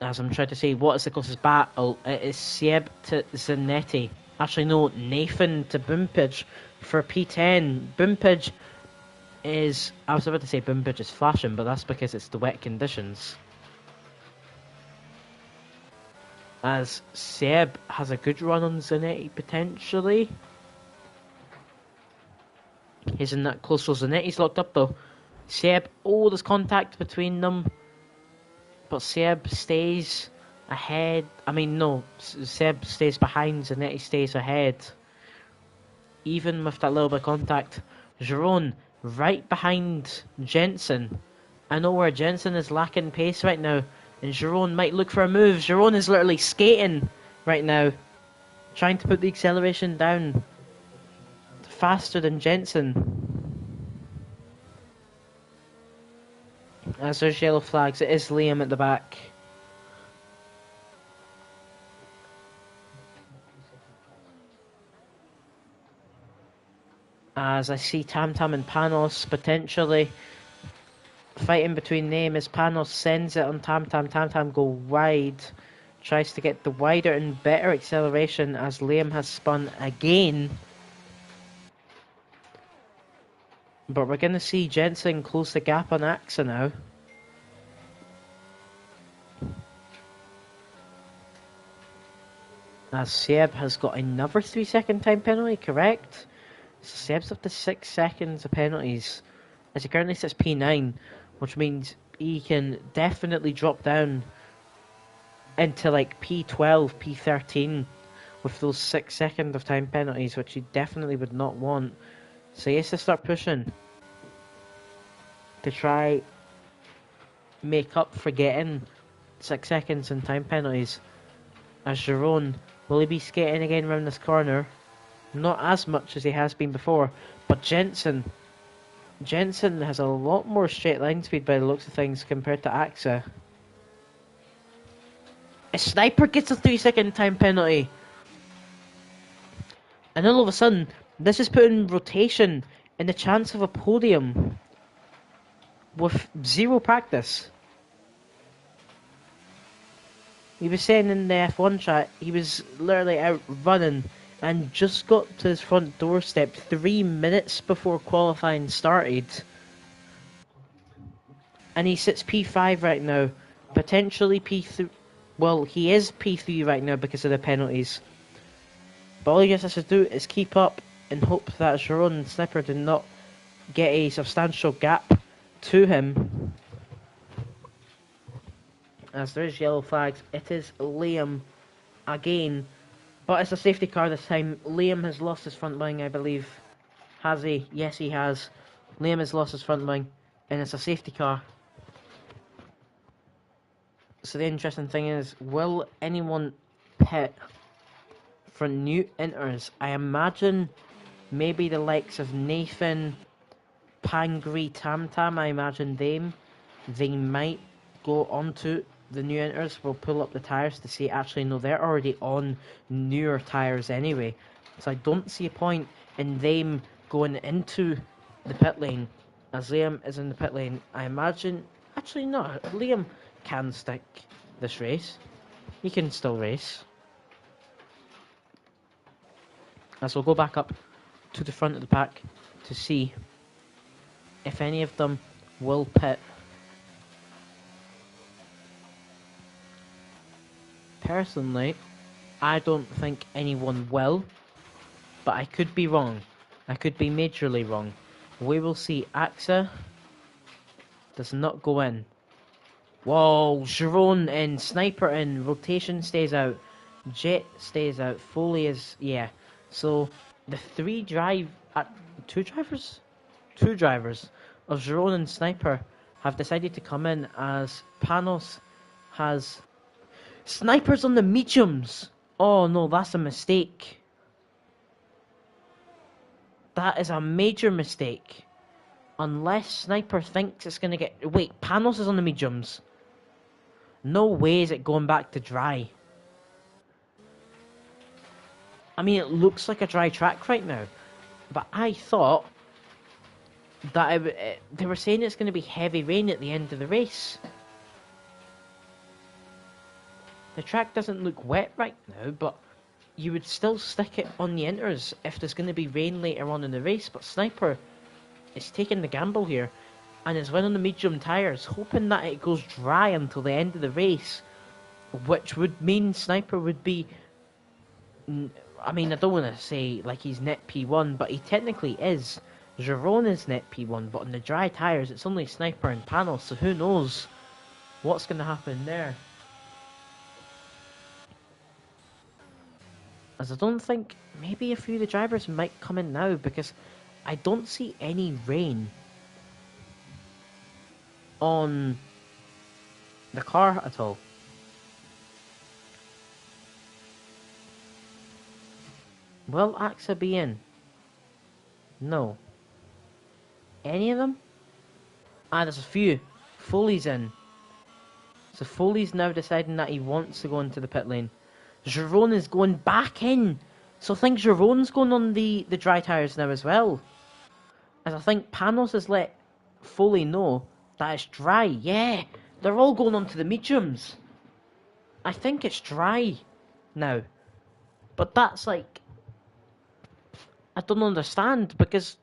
As I'm trying to say, what is the closest battle? It is Seb to Zanetti. Actually, no, Nathan to Boompage for P10. Boompage is... I was about to say Boompage is flashing, but that's because it's the wet conditions. As Seb has a good run on Zanetti, potentially. He's in that close, so Zanetti's locked up, though. Seb, oh, there's contact between them. But Seb stays ahead. I mean, no, Seb stays behind, Zanetti stays ahead. Even with that little bit of contact. Jerome right behind Jensen. I know where Jensen is lacking pace right now. And Jerome might look for a move. Jerome is literally skating right now. Trying to put the acceleration down. Faster than Jensen. As there's yellow flags, it is Liam at the back. As I see Tam Tam and Panos potentially fighting between them, as Panos sends it on Tam Tam. Tam Tam go wide. Tries to get the wider and better acceleration as Liam has spun again. But we're going to see Jensen close the gap on Axa now. As Seb has got another 3-second time penalty, correct? So Seb's up to 6 seconds of penalties. As he currently sits P9, which means he can definitely drop down into like P12, P13 with those 6 seconds of time penalties, which he definitely would not want. So he has to start pushing to try make up for getting 6 seconds in time penalties. As Jerome, will he be skating again around this corner? Not as much as he has been before, but Jensen has a lot more straight line speed by the looks of things compared to Axa. A Sniper gets a 3-second time penalty. And all of a sudden, this is putting rotation in the chance of a podium with zero practice. He was saying in the F1 chat, he was literally out running and just got to his front doorstep 3 minutes before qualifying started. And he sits P5 right now, potentially P3. Well, he is P3 right now because of the penalties. But all he just has to do is keep up and hope that Jerome and Snipper do not get a substantial gap to him. As there is yellow flags, it is Liam again. But it's a safety car this time. Liam has lost his front wing, I believe. Has he? Yes, he has. Liam has lost his front wing, and it's a safety car. So the interesting thing is, will anyone pit for new enters? I imagine maybe the likes of Nathan, Pangri, Tam Tam, I imagine they might go onto the new enters. Will pull up the tyres to see, actually no, they're already on newer tyres anyway, so I don't see a point in them going into the pit lane. As Liam is in the pit lane, I imagine, actually no, Liam can stick this race. He can still race. As we'll go back up to the front of the pack to see if any of them will pit. Personally, I don't think anyone will, but I could be wrong. I could be majorly wrong. We will see. Axa does not go in. Whoa, Jerome in, Sniper in, rotation stays out, Jet stays out, Foley is, yeah. So, the two drivers of Jerome and Sniper have decided to come in, as Panos has Sniper's on the mediums. Oh no, that's a mistake. That is a major mistake. Unless Sniper thinks it's going to get... Wait, Panos is on the mediums. No way is it going back to dry. I mean, it looks like a dry track right now. But I thought that they were saying it's going to be heavy rain at the end of the race. The track doesn't look wet right now, but you would still stick it on the inters if there's going to be rain later on in the race. But Sniper is taking the gamble here and is winning the medium tyres, hoping that it goes dry until the end of the race, which would mean Sniper would be... I mean, I don't want to say like he's net P1, but he technically is. Giron is net P1, but on the dry tyres, it's only Sniper and Panos, so who knows what's going to happen there. As I don't think, maybe a few of the drivers might come in now, because I don't see any rain on the car at all. Will AXA be in? No. Any of them? There's a few. Foley's in. So Foley's now deciding that he wants to go into the pit lane. Giron is going back in. So I think Giron's going on the dry tyres now as well. As I think Panos has let Foley know that it's dry. Yeah, they're all going on to the mediums. I think it's dry now. But that's like... I don't understand, because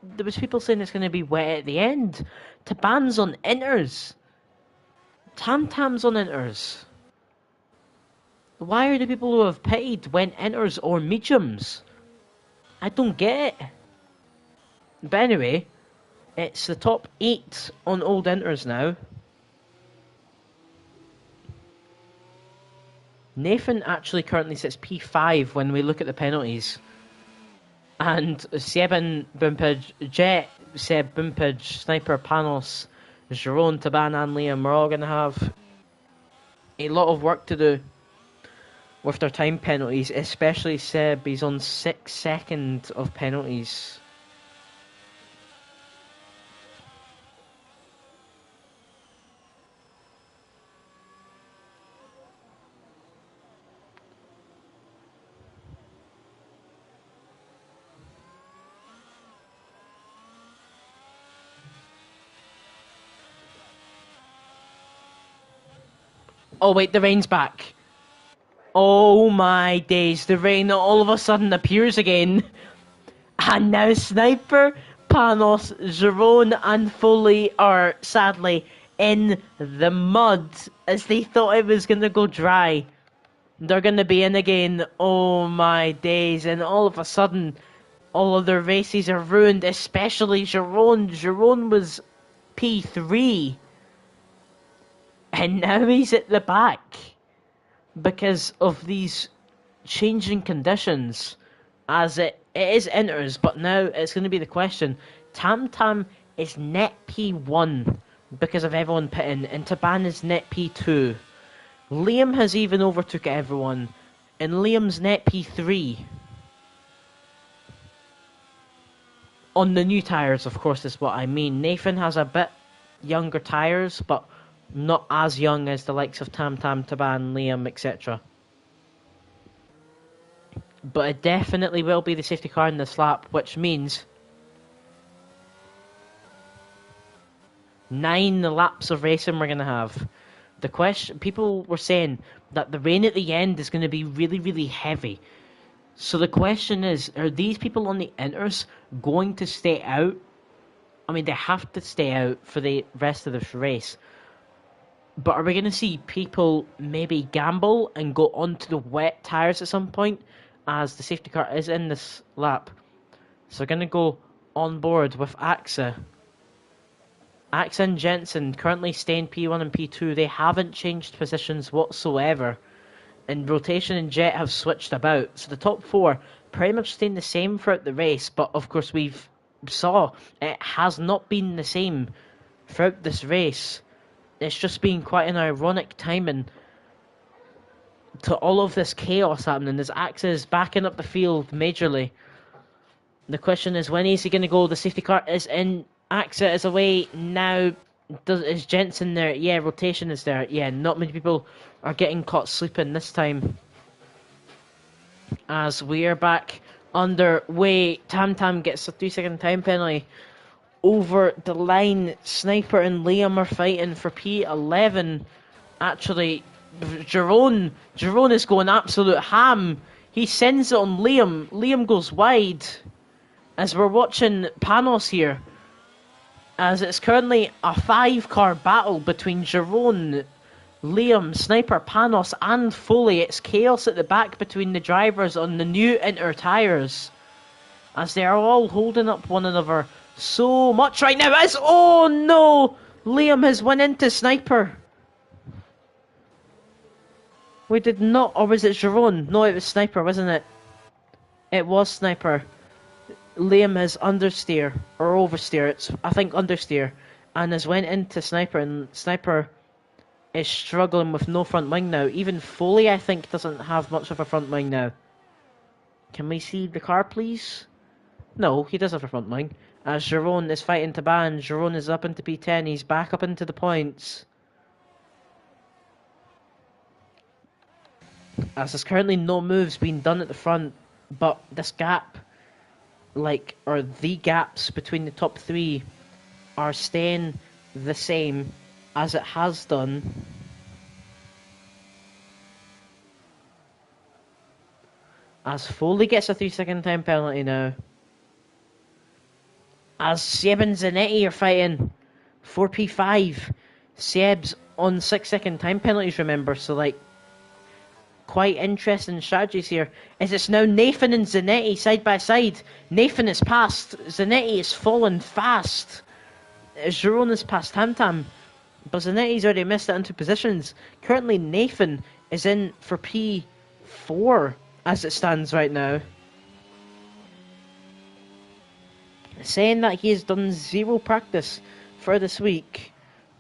there was people saying it's going to be wet at the end. Taban's on inters. Tam-Tam's on inters. Why are the people who have pitted went inters or mediums? I don't get it. But anyway, it's the top 8 on old inters now. Nathan actually currently sits P5 when we look at the penalties. And Seb and Bimpage, Jet, Seb, Bimpage, Sniper, Panos, Giron, Taban and Liam are all going to have a lot of work to do with their time penalties, especially Seb. He's on 6 seconds of penalties. Oh wait, the rain's back. Oh my days, the rain all of a sudden appears again. And now Sniper, Panos, Giron and Foley are sadly in the mud as they thought it was going to go dry. They're going to be in again. Oh my days, and all of a sudden all of their races are ruined, especially Giron. Giron was P3. And now he's at the back because of these changing conditions. As it is inters, but now it's going to be the question. Tam-Tam is net P1 because of everyone pitting, and Taban is net P2. Liam has even overtook everyone, and Liam's net P3. On the new tyres, of course, is what I mean. Nathan has a bit younger tyres, but not as young as the likes of Tam-Tam, Taban, Liam, etc. But it definitely will be the safety car in this lap, which means 9 laps of racing we're going to have. The question, people were saying that the rain at the end is going to be really, really heavy. So the question is, are these people on the inters going to stay out? I mean, they have to stay out for the rest of this race. But are we going to see people maybe gamble and go onto the wet tyres at some point, as the safety car is in this lap? So we're going to go on board with AXA. AXA and Jensen currently staying P1 and P2. They haven't changed positions whatsoever. And Rotation and Jet have switched about. So the top 4 pretty much staying the same throughout the race. But of course we've saw it has not been the same throughout this race. It's just been quite an ironic timing to all of this chaos happening as AXA is backing up the field majorly. The question is, when is he going to go? The safety car is in. AXA is away now. Is Jensen there? Yeah, Rotation is there. Yeah, not many people are getting caught sleeping this time. As we are back underway. Tam Tam gets a 3-second time penalty. Over the line, Sniper and Liam are fighting for P11. Actually, Jerome is going absolute ham. He sends it on Liam. Liam goes wide. As we're watching Panos here, as it's currently a 5-car battle between Jerome, Liam, Sniper, Panos, and Foley. It's chaos at the back between the drivers on the new Inter tyres, as they are all holding up one another so much right now. As oh no, Liam has went into Sniper. We did not, or was it Jerome? No, it was Sniper, wasn't it? It was Sniper. Liam has understeer or oversteer. It's I think understeer, and has went into Sniper, and Sniper is struggling with no front wing now. Even Foley, I think, doesn't have much of a front wing now. Can we see the car, please? No, he does have a front wing. As Jerome is fighting to ban, Jerome is up into P10. He's back up into the points. As there's currently no moves being done at the front, but this gap, or the gaps between the top three, are staying the same as it has done. As Foley gets a 3-second time penalty now. As Seb and Zanetti are fighting for P5. Seb's on 6-second time penalties, remember, so quite interesting strategies here. As it's now Nathan and Zanetti side by side. Nathan is passed, Zanetti is fallen fast. Jerome has passed Tam Tam, but Zanetti's already missed it into positions. Currently Nathan is in for P4 as it stands right now. Saying that he has done 0 practice for this week,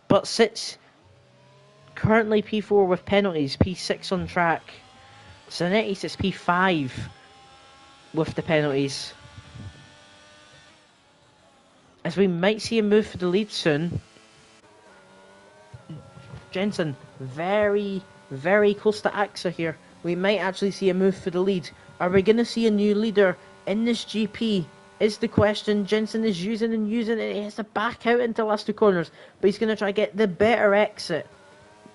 but sits currently P4 with penalties, P6 on track. Zanetti sits P5 with the penalties. As we might see a move for the lead soon. Jensen, very, very close to AXA here. We might actually see a move for the lead. Are we going to see a new leader in this GP? Is the question. Jensen is using it. He has to back out into the last 2 corners, but he's going to try to get the better exit.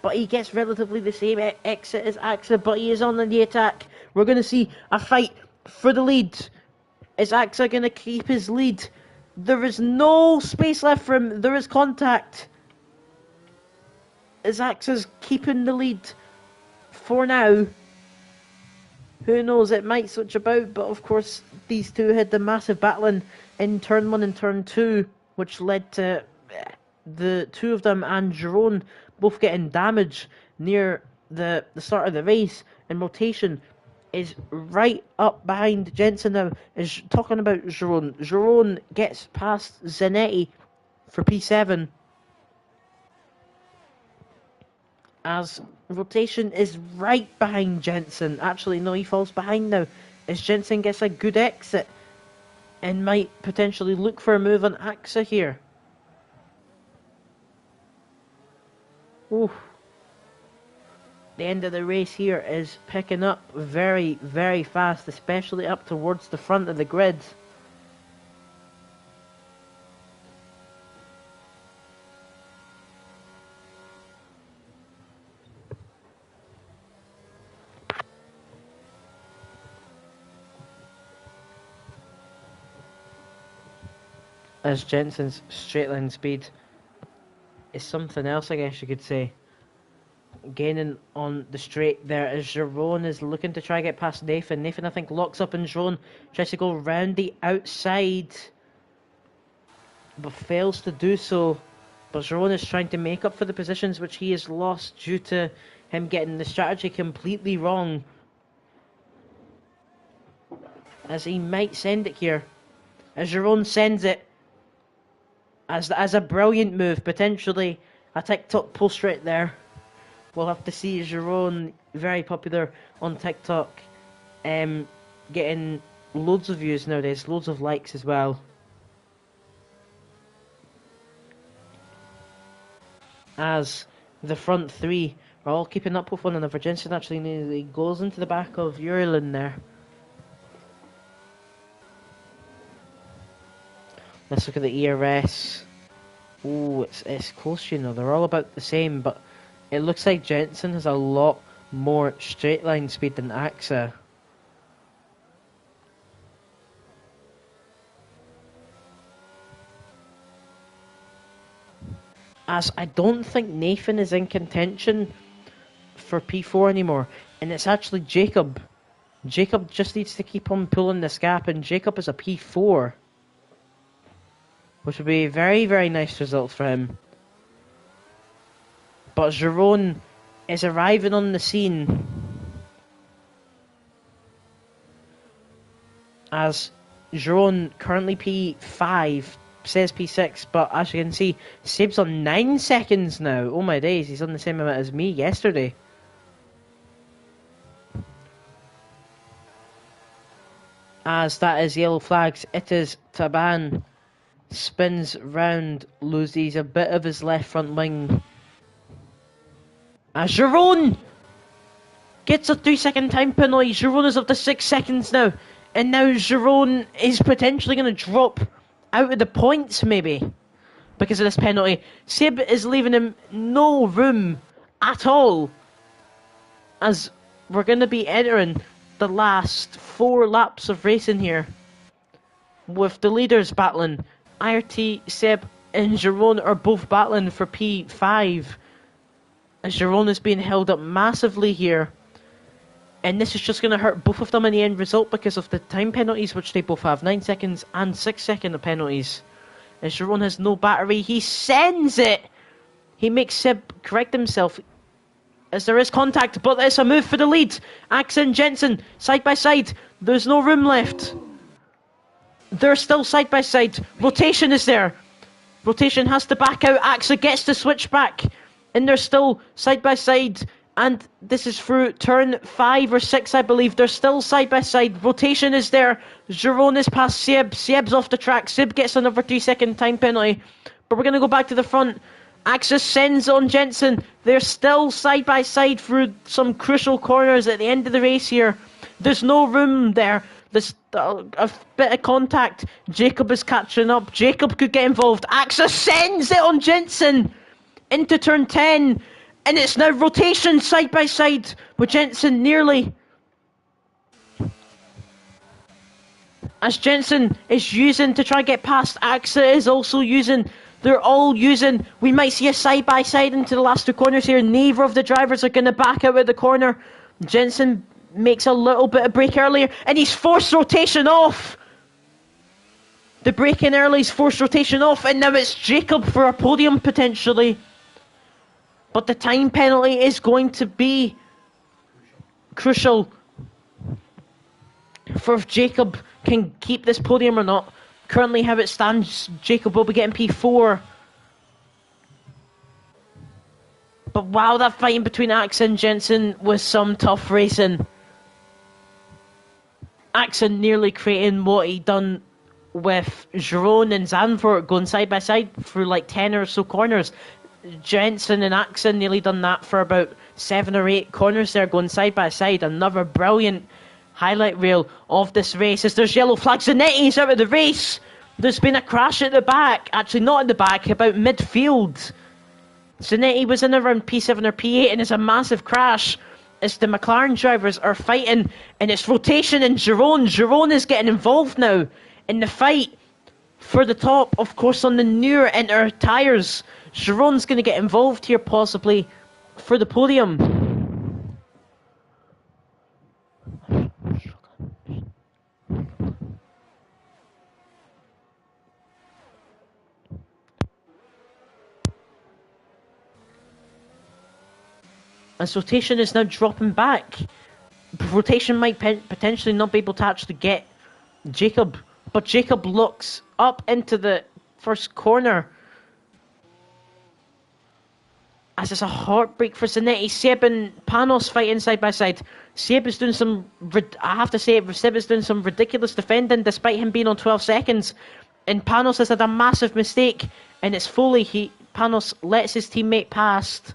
But he gets relatively the same exit as AXA, but he is on the attack. We're going to see a fight for the lead. Is AXA going to keep his lead? There is no space left for him. There is contact. Is AXA's keeping the lead for now? Who knows, it might switch about, but of course these two had the massive battling in turn 1 and turn 2, which led to the two of them and Jerome both getting damage near the start of the race. And rotation is right up behind Jensen now. Is talking about Jerome. Jerome gets past Zanetti for P7. As rotation is right behind Jensen. Actually, no, he falls behind now. As Jensen gets a good exit and might potentially look for a move on AXA here. Ooh. The end of the race here is picking up very, very fast, especially up towards the front of the grid. As Jensen's straight line speed is something else, I guess you could say. Gaining on the straight there as Jerome is looking to try to get past Nathan. Nathan, I think, locks up and Jerome tries to go round the outside, but fails to do so. But Jerome is trying to make up for the positions which he has lost due to him getting the strategy completely wrong. As he might send it here. As Jerome sends it. As a brilliant move, potentially a TikTok post right there. We'll have to see. Jerome, very popular on TikTok, getting loads of views nowadays, loads of likes as well. As the front three are all keeping up with one another. Jensen actually nearly goes into the back of Urlin there. Let's look at the ERS. Oh, it's close, you know. They're all about the same, but it looks like Jensen has a lot more straight line speed than AXA. As I don't think Nathan is in contention for P4 anymore, and it's actually Jacob. Jacob just needs to keep on pulling this gap, and Jacob is a P4, which would be a very, very nice result for him. But Jerome is arriving on the scene as Jerome currently P5, says P6, but as you can see, Seb's on 9 seconds now. Oh my days, he's on the same amount as me yesterday. As that is yellow flags, it is Taban. Spins round, loses a bit of his left front wing. As Jerome gets a 3-second time penalty. Jerome is up to 6 seconds now. And now Jerome is potentially going to drop out of the points, maybe, because of this penalty. Seb is leaving him no room at all, as we're going to be entering the last 4 laps of racing here, with the leaders battling. IRT, Seb and Jerome are both battling for P5, as Jerome is being held up massively here. And this is just going to hurt both of them in the end result because of the time penalties, which they both have. 9 seconds and 6 second penalties. As Jerome has no battery, he sends it! He makes Seb correct himself, as there is contact, but it's a move for the lead. Axe and Jensen, side by side. There's no room left. They're still side by side. Rotation is there. Rotation has to back out. Axe gets to switch back. And they're still side by side. And this is through turn 5 or 6, I believe. They're still side by side. Rotation is there. Jerome is past Seb. Seb's off the track. Seb gets another 3-second time penalty. But we're going to go back to the front. Axis sends on Jensen. They're still side by side through some crucial corners at the end of the race here. There's no room there. There's a bit of contact. Jacob is catching up. Jacob could get involved. Axis sends it on Jensen into turn 10. And it's now rotation side by side with Jensen nearly. As Jensen is using to try and get past, Axa is also using. They're all using. We might see a side by side into the last 2 corners here. Neither of the drivers are going to back out of the corner. Jensen makes a little bit of break earlier, and he's forced rotation off. The break in early is forced rotation off, and now it's Jacob for a podium potentially. But the time penalty is going to be crucial for if Jacob can keep this podium or not. Currently, how it stands, Jacob will be getting P4. But wow, that fight in between Axe and Jensen was some tough racing. Axe nearly creating what he done with Jerome and Zandvoort going side by side through like 10 or so corners. Jensen and Axon nearly done that for about 7 or 8 corners there, going side by side. Another brilliant highlight reel of this race. As there's yellow flags, Zanetti's out of the race. There's been a crash at the back. Actually, not at the back, about midfield. Zanetti was in around P7 or P8, and it's a massive crash as the McLaren drivers are fighting, and it's rotation and Jerome. Jerome is getting involved now in the fight for the top, of course, on the newer Inter tyres. Jerome's going to get involved here, possibly, for the podium. As rotation is now dropping back. Rotation might potentially not be able to actually get Jacob, but Jacob looks up into the first corner. As it's a heartbreak for Zanetti. Seb and Panos fighting side by side. Seb is doing some, I have to say, Seb is doing some ridiculous defending despite him being on 12 seconds. And Panos has had a massive mistake. And it's Foley. Panos lets his teammate past.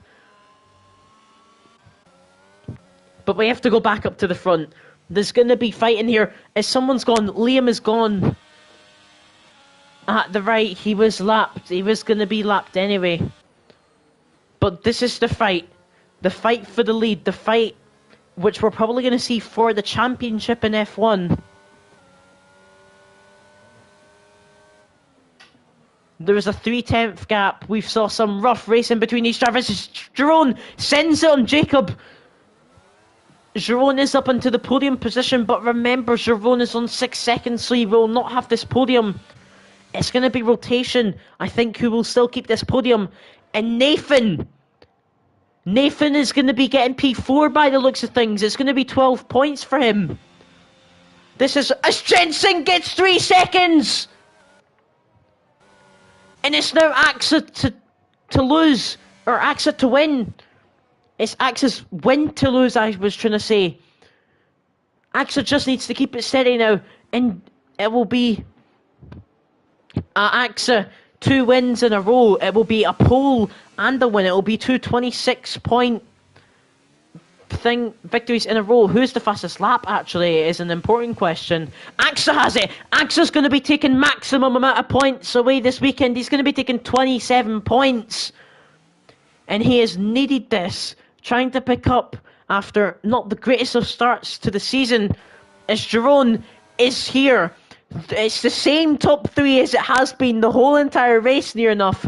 But we have to go back up to the front. There's going to be fighting here. As someone's gone, Liam is gone. at the right. He was lapped. He was going to be lapped anyway. But this is the fight. The fight for the lead. The fight which we're probably going to see for the championship in F1. There was a 3/10 gap. We saw some rough racing between these drivers. Jerome sends it on Jacob. Jerome is up into the podium position, but remember, Jerome is on 6 seconds, so he will not have this podium. It's going to be rotation, I think, who will still keep this podium. And Nathan is going to be getting P4 by the looks of things. It's going to be 12 points for him. This is as Jensen gets 3 seconds. And it's now AXA to lose, or AXA to win. It's AXA's win to lose, I was trying to say. AXA just needs to keep it steady now, and it will be AXA 2 wins in a row. It will be a pole and a win. It will be 2 26-point victories in a row. Who's the fastest lap, actually, is an important question. AXA has it. AXA's going to be taking maximum amount of points away this weekend. He's going to be taking 27 points. And he has needed this, trying to pick up after not the greatest of starts to the season, as Jerome is here. It's the same top 3 as it has been the whole entire race, near enough.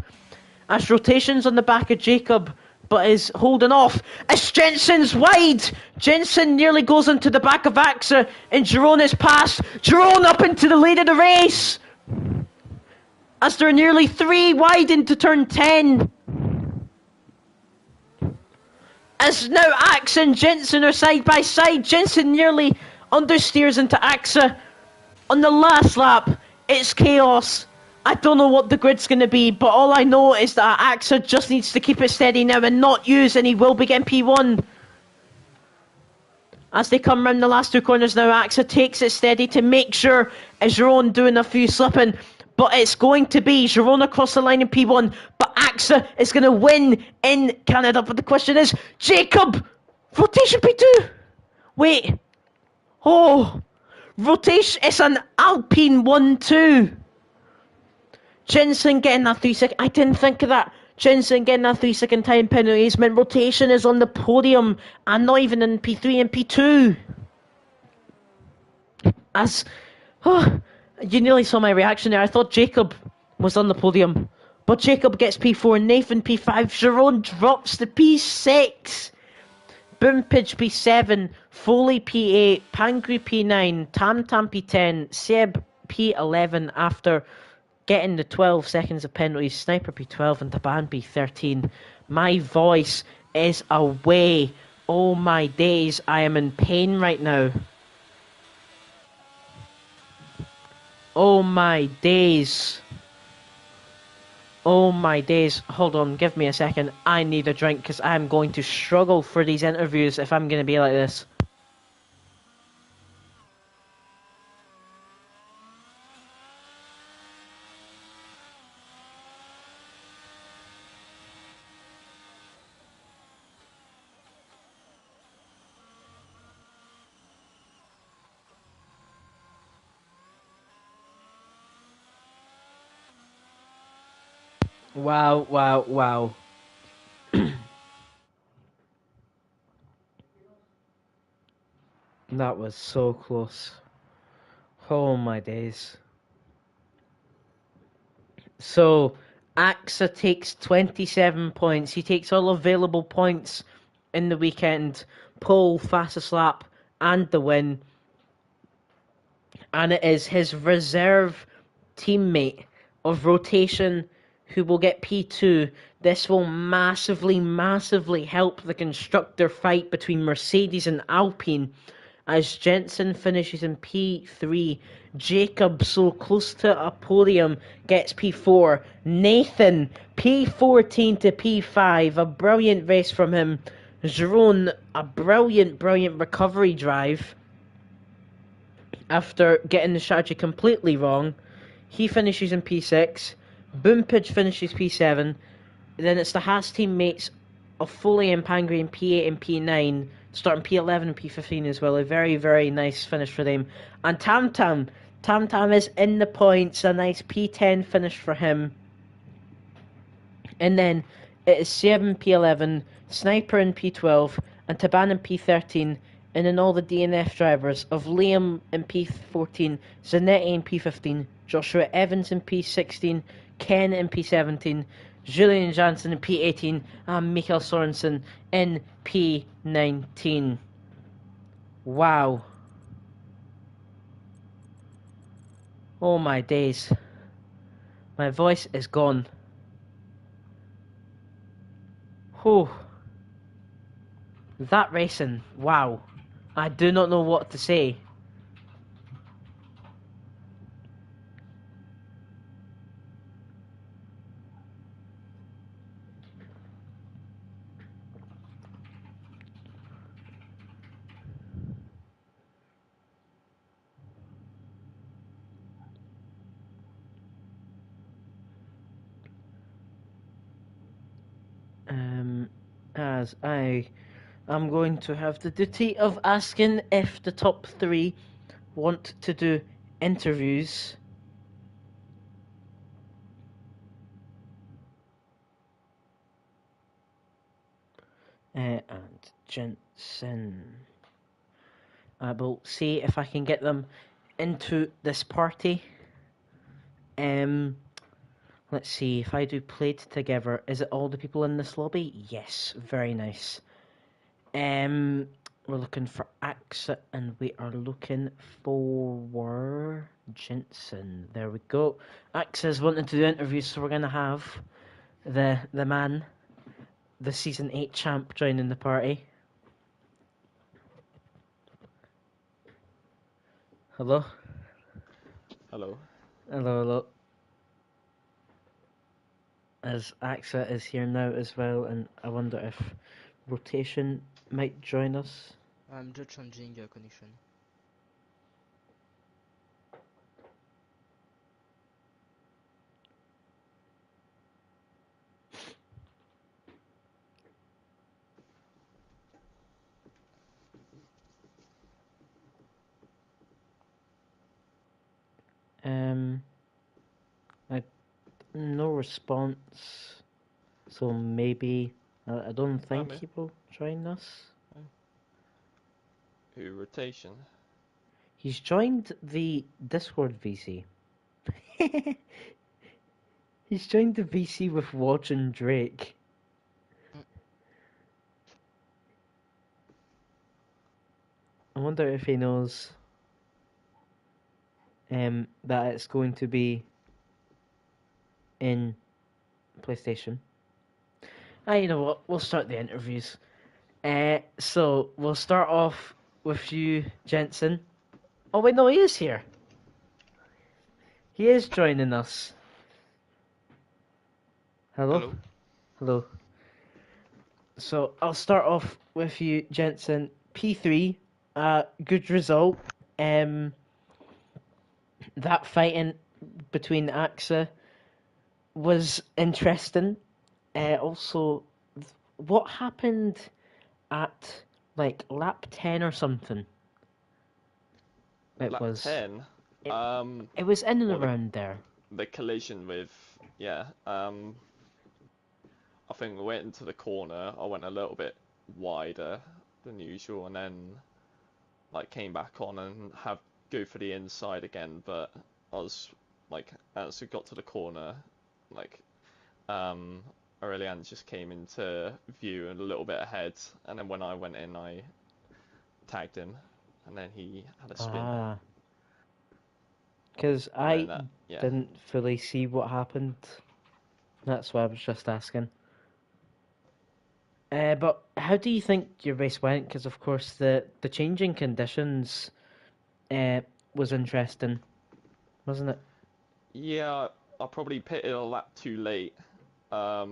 As rotations on the back of Jacob, but is holding off. As Jensen's wide! Jensen nearly goes into the back of AXA, and Jerome is past. Jerome up into the lead of the race! As they're nearly 3 wide into turn 10. As now AXA and Jensen are side by side. Jensen nearly understeers into AXA. On the last lap, it's chaos. I don't know what the grid's going to be, but all I know is that AXA just needs to keep it steady now and not use, and he will be getting P1. As they come round the last 2 corners now, AXA takes it steady to make sure Jerome doing a few slipping, but it's going to be Jerome across the line in P1, but AXA is going to win in Canada. But the question is, Jacob, rotation P2. Wait, rotation, it's an Alpine 1-2. Jensen getting that 3 second. I didn't think of that. Jensen getting that 3 second time penalties meant rotation is on the podium and not even in P3 and P2. As you nearly saw my reaction there. I thought Jacob was on the podium, but Jacob gets P4, Nathan P5, Jerome drops to P6, Boompage P7, Foley P8, Pangri P9, Tam P10, Seb P11 after getting the 12 seconds of penalties, Sniper P12 and Taban P13. My voice is away. Oh my days, I am in pain right now. Oh my days. Oh my days. Hold on, give me a second. I need a drink because I'm going to struggle for these interviews if I'm going to be like this. Wow. That was so close. Oh my days. So, AXA takes 27 points. He takes all available points in the weekend. Pole, fastest lap, and the win. And it is his reserve teammate of rotation who will get P2. This will massively help the constructor fight between Mercedes and Alpine, as Jensen finishes in P3. Jacob, so close to a podium, gets P4. Nathan, P14 to P5. A brilliant race from him. Jerome, a brilliant recovery drive after getting the strategy completely wrong. He finishes in P6. Boompage finishes P7. Then it's the Haas teammates of Foley and Pangri in P8 and P9, starting P11 and P15 as well. A very nice finish for them. And Tam Tam Tam is in the points. A nice P10 finish for him. And then it is Seb in P11, Sniper in P12, and Taban in P13. And then all the DNF drivers of Liam in P14, Zanetti in P15, Joshua Evans in P16, Ken in P17, Julian Jansen in P18, and Mikael Sorensen in P19. Wow. Oh my days. My voice is gone. Whew. That racing, wow. I do not know what to say. As I am going to have the duty of asking if the top three want to do interviews. And Jensen. I will see if I can get them into this party. Let's see, if I do played together, is it all the people in this lobby? Yes, very nice. We're looking for Axa and we are looking for Jensen. There we go. Axa's wanting to do interviews, so we're gonna have the man, the season 8 champ, joining the party. Hello? Hello. Hello. As Axa is here now as well, and I wonder if Rotation might join us. I'm just changing connection. No response, so maybe I don't think me. he will join us. Who rotation? He's joined the Discord VC. He's joined the VC with Watch and Drake. I wonder if he knows that it's going to be in PlayStation. You know what? We'll start the interviews. So we'll start off with you, Jensen. Oh wait, no, he is here. He is joining us. Hello? Hello. Hello. So I'll start off with you, Jensen. P3, good result. That fighting between Axa was interesting. Also, what happened at like lap 10 or something? It Lap was. 10. It, it was in and Well, around there. the collision with, yeah. I think we went into the corner. I went a little bit wider than usual, and then like came back on and have go for the inside again. But I was like, as we got to the corner, like Aurelian just came into view and a little bit ahead, and then when I went in, I tagged him, and then he had a spin. Because I Yeah. didn't fully see what happened. That's why I was just asking. But how do you think your race went? Because of course the changing conditions was interesting, wasn't it? Yeah, I probably pitted a lap too late. I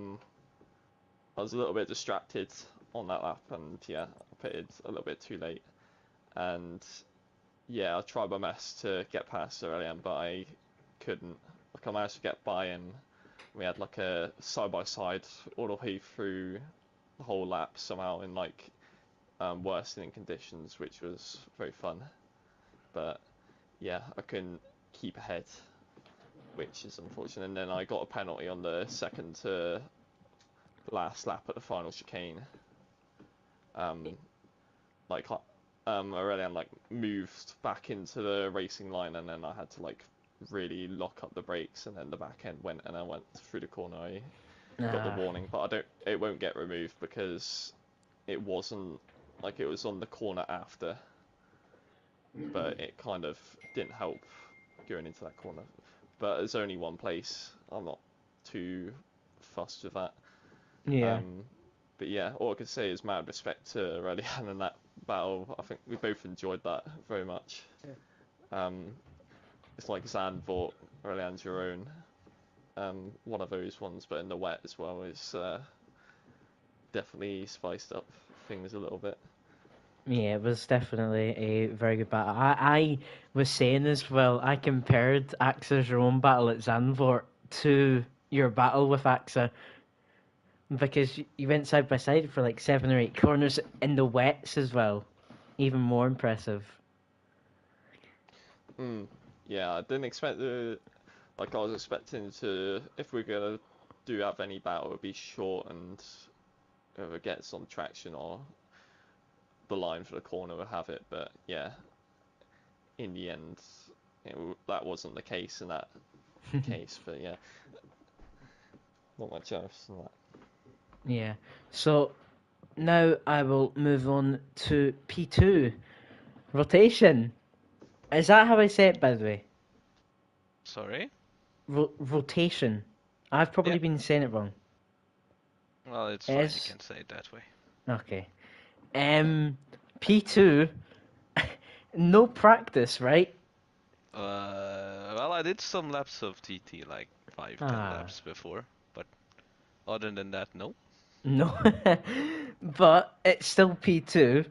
was a little bit distracted on that lap, and yeah, I pitted a little bit too late. And yeah, I tried my best to get past early but I couldn't. Like I managed to get by, and we had like a side by side all the way through the whole lap somehow in like worsening conditions, which was very fun. But yeah, I couldn't keep ahead, which is unfortunate. And then I got a penalty on the second to last lap at the final chicane. Aurelian moved back into the racing line, and then I had to really lock up the brakes, and then the back end went, and I went through the corner. I got the warning, but it won't get removed because it wasn't it was on the corner after, but it kind of didn't help going into that corner. But there's only one place. I'm not too fussed with that. Yeah. But yeah, all I can say is mad respect to Aurelian and that battle. I think we both enjoyed that very much. Yeah. It's like Zandvoort, Aurelian's your own. One of those ones, but in the wet as well, is definitely spiced up things a little bit. Yeah, it was definitely a very good battle. I was saying as well, I compared AXA's own battle at Zandvoort to your battle with AXA, because you went side by side for 7 or 8 corners in the wets as well. Even more impressive. Yeah, I didn't expect I was expecting to, if we're gonna have any battle, it would be short and whoever gets on traction or the line for the corner will have it. But yeah, in the end, that wasn't the case in that case. But yeah, not much else than that. Yeah. So now I will move on to P2. Rotation. Is that how I say it, by the way? Sorry? Rotation. I've probably Yeah. been saying it wrong. Well, it's fine. You can say it that way. Okay. P2. No practice, right? Well, I did some laps of TT, like 5-10 laps before, but other than that, no. No. But it's still P2,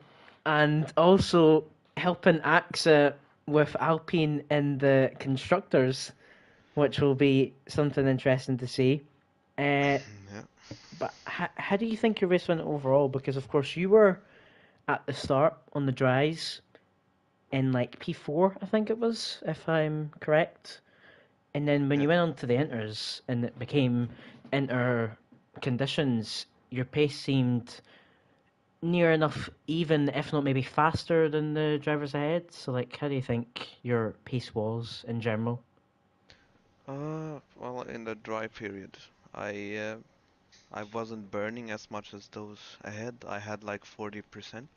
and also helping AXA with Alpine in the constructors, which will be something interesting to see. Yeah. But how do you think your race went overall? Because of course you were at the start on the dries in P4, I think it was, if I'm correct. And then when you went on to the inters and it became inter conditions, your pace seemed near enough even, if not maybe faster than the drivers ahead. So how do you think your pace was in general? Well, in the dry period, I wasn't burning as much as those ahead. I had like 40%,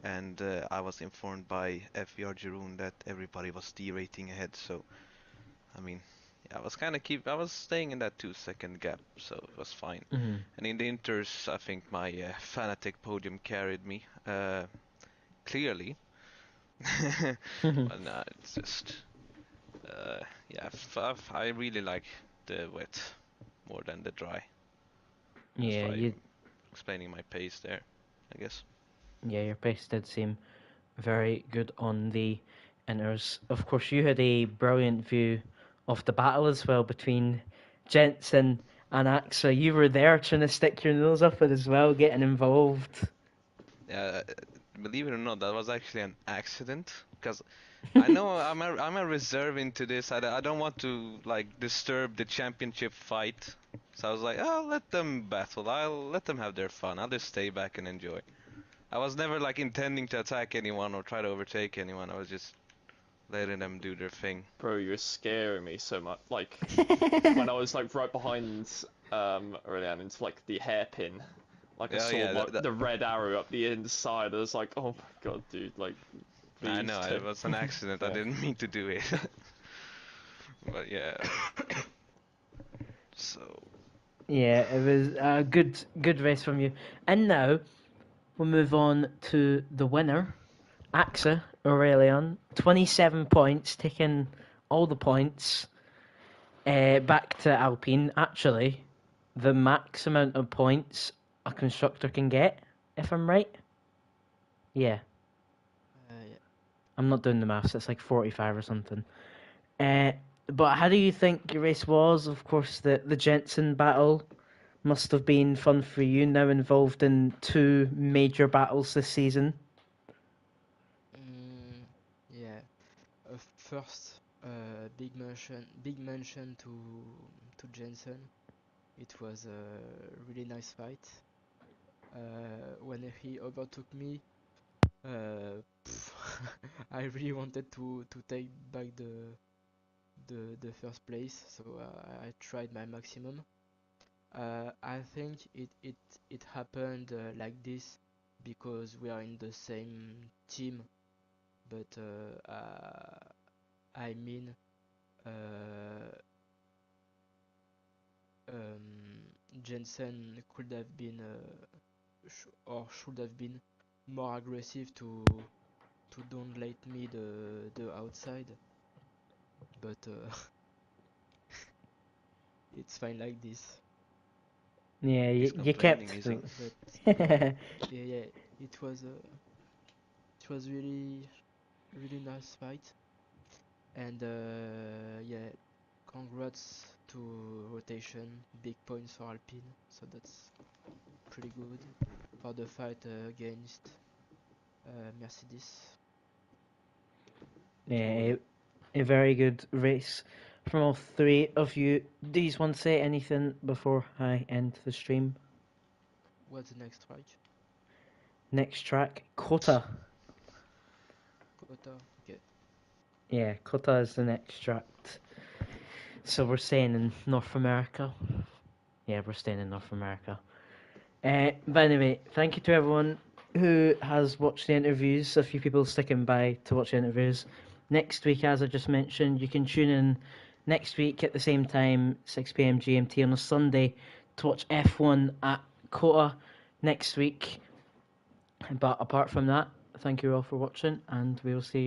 and I was informed by FVR Giroun that everybody was derating ahead. So, I mean, I was I was staying in that 2-second gap, so it was fine. Mm-hmm. And in the inters, I think my Fanatec podium carried me clearly. But nah, it's just yeah, I really like the wet more than the dry. That's Yeah, why I'm explaining my pace there, I guess. yeah, your pace did seem very good on the inters. Of course, you had a brilliant view of the battle as well between Jensen and AXA. You were there trying to stick your nose up it as well, getting involved. Believe it or not, that was actually an accident. Because I know I'm a reserve into this. I don't want to disturb the championship fight. So I was like, oh, let them battle. I'll let them have their fun. I'll just stay back and enjoy. I was never intending to attack anyone or try to overtake anyone. I was just letting them do their thing. Bro, you're scaring me so much. When I was right behind Aurelian into the hairpin, I saw the red arrow up the inside. I was like, oh my god, dude, I know, it was an accident. Yeah. I didn't mean to do it. But yeah. So. Yeah, it was a good race from you. And now we'll move on to the winner, AXA Aurelian, 27 points, taking all the points back to Alpine. Actually, the max amount of points a constructor can get, if I'm right. Yeah. Yeah. I'm not doing the maths. It's 45 or something. But how do you think your race was? Of course, the Jensen battle must have been fun for you, now involved in 2 major battles this season. Yeah. First, big mention to Jensen. It was a really nice fight. When he overtook me, I really wanted to take back the first place, so I tried my maximum. I think it happened like this because we are in the same team, but I mean, uh, Jensen could have been or should have been more aggressive to don't let me the outside, but it's fine like this. Yeah, He's you complaining, kept is he? But yeah, it was really nice fight, and yeah, congrats to rotation, big points for Alpine, so that's pretty good for the fight against Mercedes. yeah, a very good race from all three of you. Do you want to say anything before I end the stream? What's the next track? Next track, Kota. Kota. Okay. Yeah, Kota is the next track. So we're staying in North America. Yeah, we're staying in North America. But anyway, thank you to everyone who has watched the interviews. A few people sticking by to watch the interviews. Next week, as I just mentioned, you can tune in next week at the same time, 6 p.m. GMT on a Sunday, to watch F1 at Kota next week. But apart from that, thank you all for watching, and we will see you.